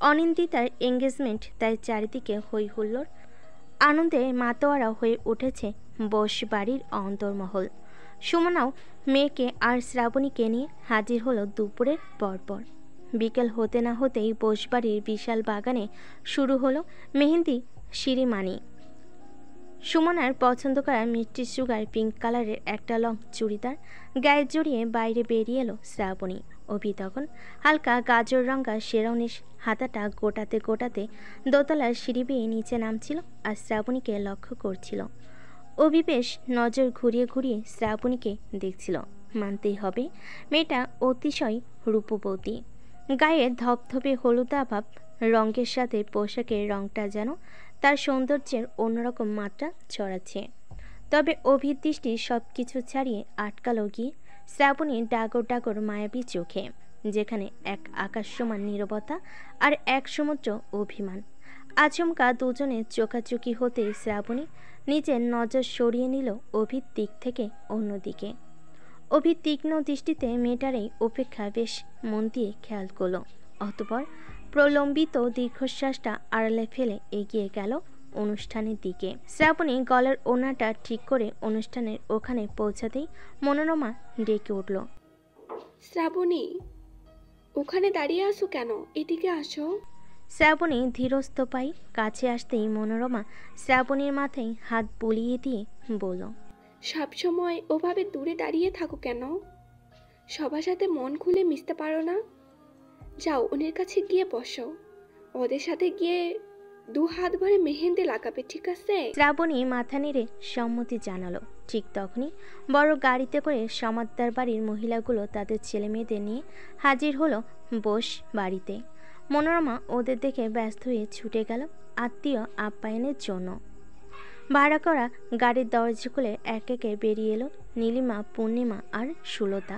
অনিন্দিতার এঙ্গেজমেন্ট, তাই চারিদিকে হই হুল্লোড়, আনন্দে মাতোয়ারা হয়ে উঠেছে বস বাড়ির অন্তর্মহল। সুমনাও মেয়েকে আর শ্রাবণীকে নিয়ে হাজির হলো দুপুরের পরপর। বিকেল হতে না হতেই বসবাড়ির বিশাল বাগানে শুরু হলো মেহেন্দি শিরিমানি। সুমনার পছন্দ করা মিষ্টি সুগার পিঙ্ক কালারের একটা লং চুড়িদার গায়ে জড়িয়ে বাইরে বেরিয়ে এলো শ্রাবণী। অভি তখন হালকা গাজর রঙা শেরওয়ানির হাতাটা গোটাতে গোটাতে দোতলার সিঁড়ি বেয়ে নিচে নামছিল আর শ্রাবণীকে লক্ষ্য করছিল। অভি বেশ নজর ঘুরিয়ে ঘুরিয়ে শ্রাবণীকে দেখছিল। মানতেই হবে মেয়েটা অতিশয় রূপবতী। গায়ে ধপধপে হলুদাভাব রঙের সাথে পোশাকের রঙটা যেন তার সৌন্দর্যের অন্যরকম মাত্রা ছড়াচ্ছে। তবে অভির দৃষ্টি সব কিছু ছাড়িয়ে আটকালো গিয়ে শ্রাবণীর ডাগর ডাগর মায়াবী চোখে, যেখানে এক আকাশ সমান নীরবতা আর এক সমুদ্র অভিমান। আচমকা দুজনে চোখাচোখি হতে শ্রাবণী নিজের নজর সরিয়ে নিল অভির দিক থেকে অন্যদিকে। অভি তীক্ষ্ণ দৃষ্টিতে মেয়েটারই অপেক্ষা বেশ মন দিয়ে খেয়াল করলো। অতঃপর প্রলম্বিত দীর্ঘশ্বাসটা আড়ালে ফেলে এগিয়ে গেল অনুষ্ঠানের দিকে। শ্রাবণী গলার ওড়নাটা ঠিক করে অনুষ্ঠানের ওখানে পৌঁছাতেই মনোরমা ডেকে উঠল, শ্রাবণী, ওখানে দাঁড়িয়ে আসো কেন? এদিকে আসো। শ্রাবণী ধীরস্থ পাই কাছে আসতেই মনোরমা শ্রাবণীর মাথায় হাত বুলিয়ে দিয়ে বলল, সবসময় ওভাবে দূরে দাঁড়িয়ে থাকো কেন? সবার সাথে মন খুলে মিশতে পারো না? যাও, ওদের কাছে গিয়ে বসো, ওদের সাথে গিয়ে দু হাত ভরে মেহেন্দি লাগাবে, ঠিক আছে? শ্রাবণী মাথা নেড়ে সম্মতি জানালো। ঠিক তখনই বড় গাড়িতে করে সমাদদার বাড়ির মহিলাগুলো তাদের ছেলে মেয়েদের নিয়ে হাজির হলো বস বাড়িতে। মনোরমা ওদের দেখে ব্যস্ত হয়ে ছুটে গেল আত্মীয় আপ্যায়নের জন্য। ভাড়া করা গাড়ির দরজা খুলে এক একে বেরিয়ে এলো নীলিমা, পূর্ণিমা আর সুলতা।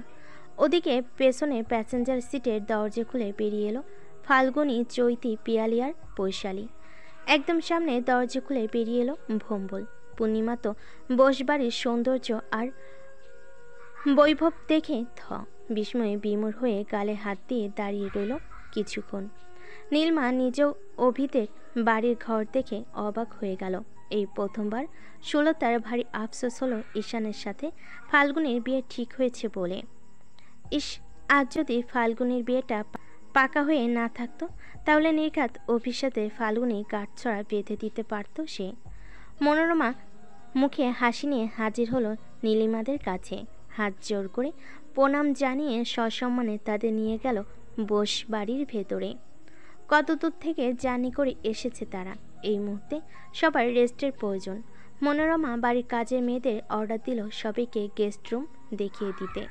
ওদিকে পেছনে প্যাসেঞ্জার সিটের দরজা খুলে বেরিয়ে এলো ফাল্গুনী, চৈতি, পিয়ালি আর বৈশালী। একদম সামনে দরজা খুলে বেরিয়ে এলো ভম্বল। পূর্ণিমা তো বসবাড়ির সৌন্দর্য আর বৈভব দেখে বিস্ময়ে বিমূঢ় হয়ে গালে হাত দিয়ে দাঁড়িয়ে রইল কিছুক্ষণ। নীলমা নিজেও অভিদের বাড়ির ঘর দেখে অবাক হয়ে গেল। এই প্রথমবার সুলতার ভারী আফসোস হলো ঈশানের সাথে ফাল্গুনের বিয়ে ঠিক হয়েছে বলে। ইস, আজ যদি ফাল্গুনের বিয়েটা পাকা হয়ে না থাকতো তাহলে নির্ঘাত অভির সাথে ফাল্গুনি গাঁটছড়া বেঁধে দিতে পারত সে। মনোরমা মুখে হাসি নিয়ে হাজির হলো নীলিমাদের কাছে। হাত জোর করে প্রণাম জানিয়ে সসম্মানে তাদের নিয়ে গেল বস বাড়ির ভেতরে। কত দূর থেকে জার্নি করে এসেছে তারা। এই মুহূর্তে সবার রেস্টের প্রয়োজন। মনোরমা বাড়ির কাজের মেয়েদের অর্ডার দিল সবাইকে গেস্ট রুম দেখিয়ে দিতে।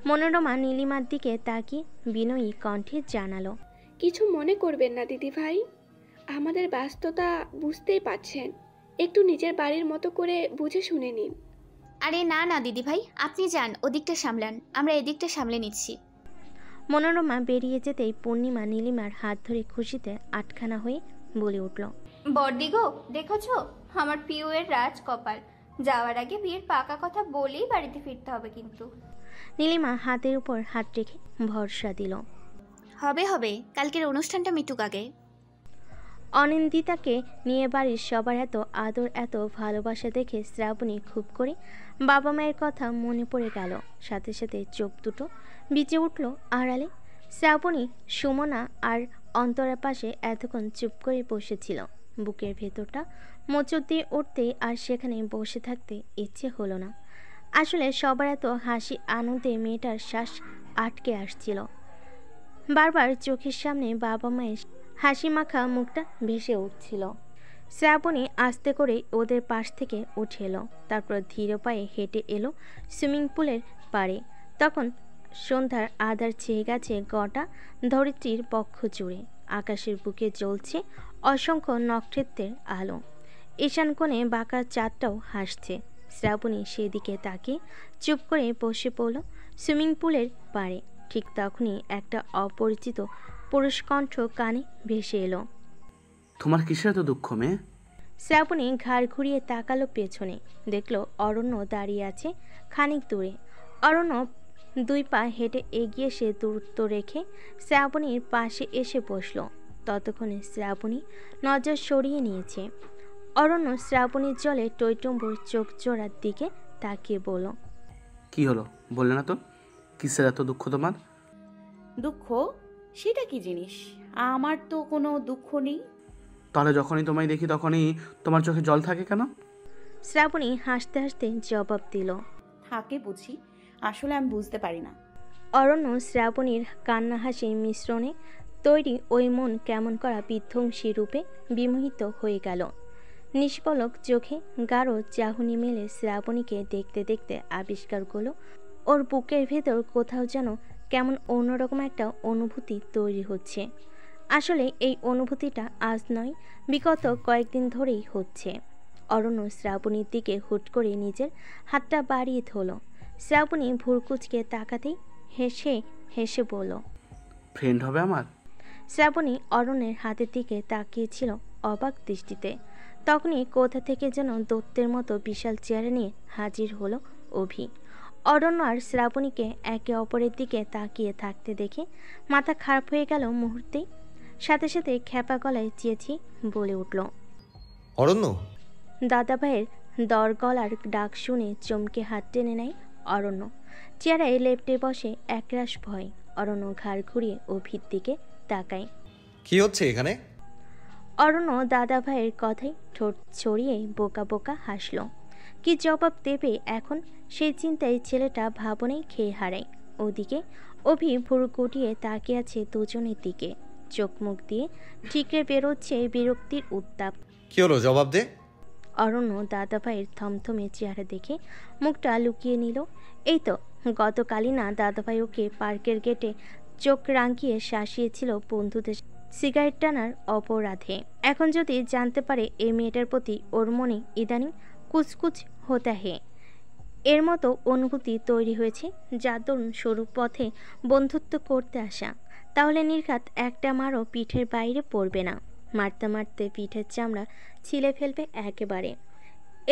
মনোরমা নীলিমার দিকে তাকিয়ে বিনয়ী কণ্ঠে জানালো, কিছু মনে করবেন না দিদি ভাই, আমাদের ব্যস্ততা বুঝতেই পারছেন, একটু নিজের বাড়ির মতো করে বুঝে শুনে নিন। আরে না না দিদি ভাই, আপনি যান, ওদিকটা সামলান, আমরা এদিকটা সামলে নিচ্ছি। মনোরমা বেরিয়ে যেতেই পূর্ণিমা নীলিমার হাত ধরে খুশিতে আটখানা হয়ে বলে উঠল, বর্দি গো, দেখেছো আমার পিউয়ের রাজ কপাল, যাওয়ার আগে বিয়ের পাকা কথা বলেই বাড়িতে ফিরতে হবে কিন্তু। নীলিমা হাতের উপর হাত রেখে ভরসা দিল, হবে হবে, কালকের অনুষ্ঠানটা মিটুক আগে। অনিন্দিতাকে নিয়ে বাড়ির সবার এত আদর এত ভালোবাসা দেখে শ্রাবণী খুব করে বাবা মায়ের কথা মনে পড়ে গেল। সাথে সাথে চোখ দুটো ভিজে উঠল আড়ালে। শ্রাবণী সুমনা আর অন্তরার পাশে এতক্ষণ চুপ করে বসেছিল। বুকের ভেতরটা মোচড় দিয়ে উঠতে আর সেখানে বসে থাকতে ইচ্ছে হলো না। আসলে সবার এত হাসি আনন্দে মেয়েটার শ্বাস আটকে আসছিল। বারবার চোখের সামনে বাবা মায়ের হাসি মাখা মুখটা ভেসে উঠছিল। শ্রাবণী আস্তে করে ওদের পাশ থেকে উঠে এলো, তারপর ধীর পায়ে হেঁটে এলো সুইমিং পুলের পাড়ে। তখন সন্ধ্যার আধার ছেয়ে গেছে গোটা ধরিত্রীর পক্ষ জুড়ে। আকাশের বুকে জ্বলছে অসংখ্য নক্ষত্রের আলো। ঈশান কোণে বাঁকা চাঁদটাও হাসছে। শ্রাবণী সেদিকে তাকিয়ে চুপ করে বসে পড়ল সুইমিং পুলের পাড়ে। ঠিক তখনই একটা অপরিচিত পুরুষ কণ্ঠ কানে ভেসে এলো। তোমার কিসের এত দুঃখ মেয়ে? শ্রাবণী ঘাড় ঘুরিয়ে তাকালো পেছনে, দেখলো অরণ্য দাঁড়িয়ে আছে খানিক দূরে। অরণ্য দুই পা হেঁটে এগিয়ে সে দূরত্ব রেখে শ্রাবণীর পাশে এসে বসল। ততক্ষণে শ্রাবণী নজর সরিয়ে নিয়েছে। অরণ্য শ্রাবণীর জলে টইটম্বুর চোখ জোড়ার দিকে তাকিয়ে বলল, কি হলো বললে না তো? কিসের এত দুঃখ তোমার? দুঃখ? সেটা কি জিনিস? আমার তো কোনো দুঃখ নেই। তাহলে যখনই তোমায় দেখি তখনই তোমার চোখে জল থাকে কেন? শ্রাবণী হাসতে হাসতে জবাব দিল, থাকে বুঝি, আসলে আমি বুঝতে পারি না। অরণ্য শ্রাবণীর কান্না হাসির মিশ্রণে তৈরি ওই মন কেমন করা বিধ্বংসী রূপে বিমোহিত হয়ে গেল। নিষ্পলক চোখে গাঢ় চাহনি মেলে শ্রাবণীকে দেখতে দেখতে আবিষ্কার করলো ওর বুকের ভেতর কোথাও যেন কেমন অন্যরকম একটা অনুভূতি তৈরি হচ্ছে। আসলে এই অনুভূতিটা আজ নয়, বিগত কয়েকদিন ধরেই হচ্ছে। অরণ্য শ্রাবণীর দিকে হুট করে নিজের হাতটা বাড়িয়ে ধরল। শ্রাবণী ভুরকুচকে তাকাতেই হেসে হেসে বলল, ফ্রেন্ড হবে আমার? শ্রাবণী অরণ্যের হাতের দিকে তাকিয়েছিল অবাক দৃষ্টিতে। তখনই কোথা থেকে যেন দৈত্যের মতো বিশাল চেয়ারে নিয়ে হাজির হলো অভি। অরণ্য আর শ্রাবণীকে একে অপরের দিকে তাকিয়ে থাকতে দেখে মাথা খারাপ হয়ে গেল মুহূর্তেই। সাথে সাথে খ্যাপা গলায় চেঁচিয়ে বলে উঠল, অরণ্য! দাদাভাইয়ের দর গলার ডাক শুনে চমকে হাত টেনে নেয় অরণ্য। চেয়ারে লেপ্টে বসে একরাশ ভয়। অরণ্য ঘাড় ঘুরিয়ে অভির দিকে তাকায়। কি হচ্ছে এখানে? অরণ্য দাদাভাইয়ের কথাই ঠোঁট ছড়িয়ে বোকা বোকা হাসল। কি জবাব দেবে এখন সেই চিন্তায় ছেলেটা ভাবনায় খেয়ে হারায়। ওদিকে অভি ভুরু কুটিয়ে তাকিয়ে আছে দুজনের দিকে। চোখ মুখ দিয়ে ঠিকরে বেরোচ্ছে বিরক্তির উত্তাপ। কি হলো, জবাব দে। অরণ্য দাদাভাইয়ের থমথমে চেহারা দেখে মুখটা লুকিয়ে নিল। এই তো গতকালই না দাদাভাই ওকে পার্কের গেটে চোখ রাঙিয়ে শাসিয়েছিল বন্ধুদের সিগারেট টানার অপরাধে। এখন যদি জানতে পারে এই মেয়েটার প্রতি ওর মনে ইদানিং কুচকুচ হতা হে এর মতো অনুভূতি তৈরি হয়েছে, যার দরুন সরু পথে বন্ধুত্ব করতে আসা, তাহলে নির্ঘাত একটা মারও পিঠের বাইরে পড়বে না। মারতে মারতে পিঠের চামড়া ছিলে ফেলবে একেবারে।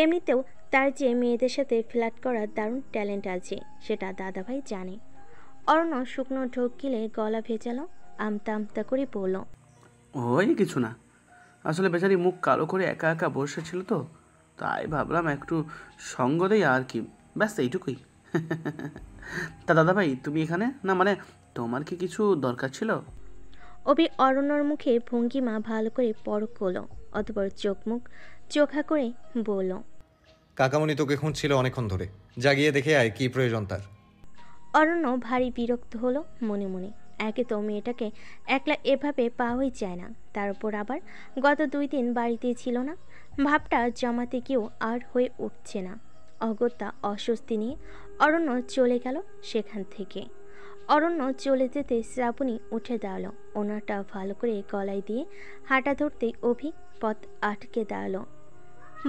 এমনিতেও তার যে মেয়েদের সাথে ফ্ল্যাট করার দারুণ ট্যালেন্ট আছে সেটা দাদাভাই জানে। অরণ্য শুকনো ঢোক গিলে গলা ভেজালো, আমতা আমতা করে বলল, ওই কিছু না, আসলে বেচারি মুখ কালো করে একা একা বসেছিল তো, তাই ভাবলাম একটু সঙ্গ দেই আর কি, ব্যাস এইটুকুই। তা দাদাভাই তুমি এখানে? না মানে তোমার কি কিছু দরকার ছিল? অভি অরণ্যর মুখে ভঙ্গিমা ভালো করে পরখ করলো, অতপর চোখ মুখ চোখা করে বলল, কাকামণি তোকে খুঁজছিল অনেকক্ষণ ধরে, জাগিয়ে দেখে আয় কি প্রয়োজন তার। অরণ্য ভারী বিরক্ত হলো মনে মনে। একে তো মেয়েটাকে একলা এভাবে পাওয়াই যায় না, তার উপর আবার গত 2 দিন বাড়িতে ছিল না। ভাবটা জমাতে গিয়েও আর হয়ে উঠছে না। অগত্যা অস্বস্তি নিয়ে অরণ্য চলে গেল সেখান থেকে। অরণ্য চলে যেতে শ্রাবণী উঠে দাঁড়ালো। ওনাটা ভালো করে গলায় দিয়ে হাঁটা ধরতেই অভি পথ আটকে দাঁড়ালো।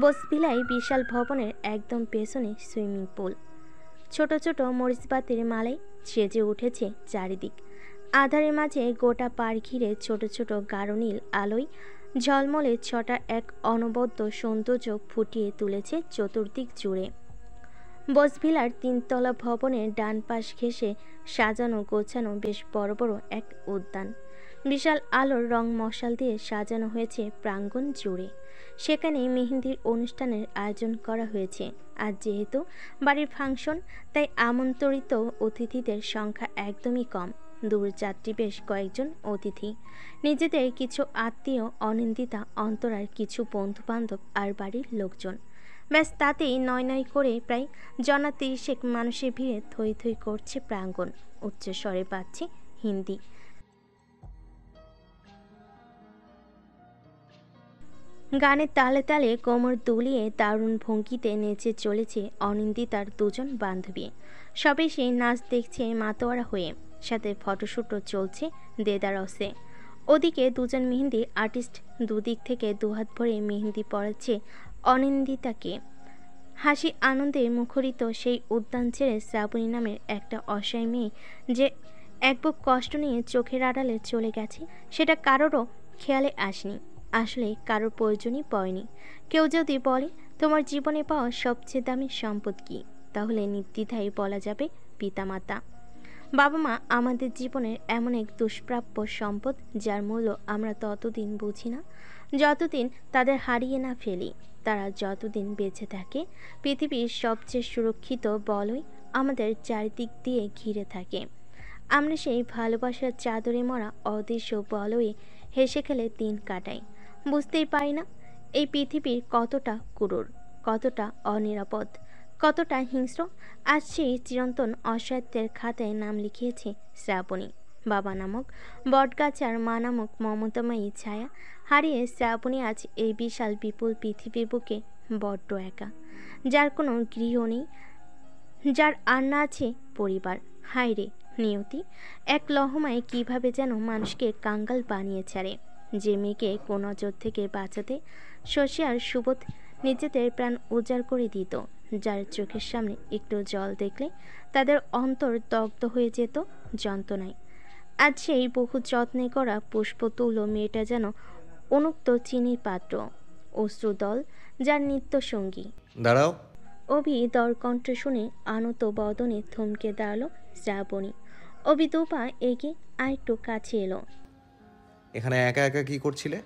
বসভিলাই বিশাল ভবনের একদম পেছনে সুইমিং পুল। ছোট ছোট মরিচবাতির মালায় সেজে উঠেছে চারিদিক। আধারের মাঝে গোটা পাড় ঘিরে ছোট ছোট গাঢ় নীল আলোয় ঝলমলে ছটা এক অনবদ্য সৌন্দর্য ফুটিয়ে তুলেছে চতুর্দিক জুড়ে। বসভিলার 3 তলা ভবনের ডান পাশ ঘেঁষে সাজানো গোছানো বেশ বড় বড় এক উদ্যান। বিশাল আলোর রং মশাল দিয়ে সাজানো হয়েছে প্রাঙ্গণ জুড়ে। সেখানে মেহেন্দির অনুষ্ঠানের আয়োজন করা হয়েছে। আর যেহেতু বাড়ির ফাংশন, তাই আমন্ত্রিত অতিথিদের সংখ্যা একদমই কম। দূরযাত্রী বেশ কয়েকজন অতিথি, নিজেদের কিছু আত্মীয়, অনিন্দিতা, অন্তরার কিছু বন্ধুবান্ধব আর বাড়ির লোকজন। ব্যাস তাতেই নয় নয় করে প্রায় জনা 30 মানুষের ভিড়ে থই থই করছে প্রাঙ্গণ। উচ্চস্বরে বাজছে হিন্দি। গানের তালে তালে কোমর দুলিয়ে দারুণ ভঙ্গিতে নেচে চলেছে অনিন্দিতার দুজন বান্ধবী। সবাই সেই নাচ দেখছে মাতোয়ারা হয়ে, সাথে ফটোশ্যুটও চলছে দেদারসে। ওদিকে দুজন মেহেন্দি আর্টিস্ট দুদিক থেকে দুহাত ভরে মেহেন্দি পড়াচ্ছে অনিন্দিতাকে। হাসি আনন্দে মুখরিত সেই উদ্যান ছেড়ে শ্রাবণী নামের একটা অসহায় মেয়ে যে এক বুক কষ্ট নিয়ে চোখের আড়ালে চলে গেছে, সেটা কারোরও খেয়ালে আসেনি। আসলে কারোর প্রয়োজনই পড়েনি। কেউ যদি বলে তোমার জীবনে পাওয়া সবচেয়ে দামি সম্পদ কী, তাহলে নির্দ্বিধায় বলা যাবে পিতামাতা। বাবা মা আমাদের জীবনের এমন এক দুষ্প্রাপ্য সম্পদ, যার মূল্য আমরা ততদিন বুঝি না যতদিন তাদের হারিয়ে না ফেলি। তারা যতদিন বেঁচে থাকে, পৃথিবীর সবচেয়ে সুরক্ষিত বলয় আমাদের চারিদিক দিয়ে ঘিরে থাকে। আমরা সেই ভালোবাসার চাদরে মরা অদৃশ্য বলয়ে হেসে খেলে দিন কাটাই। বুঝতেই পারি না এই পৃথিবীর কতটা ক্রূর, কতটা অনিরাপদ, কতটা হিংস্র। আজ সেই চিরন্তন অসহায়ত্বের খাতায় নাম লিখিয়েছে শ্রাবণী। বাবা নামক বটগাছার মা নামক মমতাময়ী ছায়া হারিয়ে শ্রাবণী আজ এই বিশাল বিপুল পৃথিবীর বুকে বড্ড একা। যার কোনো গৃহ নেই, যার আর না আছে পরিবার। হায় রে নিয়তি, এক লহমায় কিভাবে যেন মানুষকে কাঙ্গাল বানিয়ে ছাড়ে। যে মেয়েকে কোন নজর থেকে বাঁচাতে শশী আর সুবোধ নিজেদের প্রাণ উজাড় করে দিত, যার চোখের সামনে একটু জল দেখলে তাদের অন্তর দগ্ধ হয়ে যেত যন্ত্রণায়। আজ সেই বহু যত্নে করা পুষ্পতুল্য মেয়েটা যেন অনুক্ত চিনির পাত্র, অশ্রুদল যার নিত্য সঙ্গী। দাঁড়াও। অভি দরকণ্ঠ শুনে আনত বদনে থমকে দাঁড়ালো শ্রাবণী। অভি দুপা এগিয়ে আরেকটু কাছে এলো। এখানে একা একা কি করছিলে?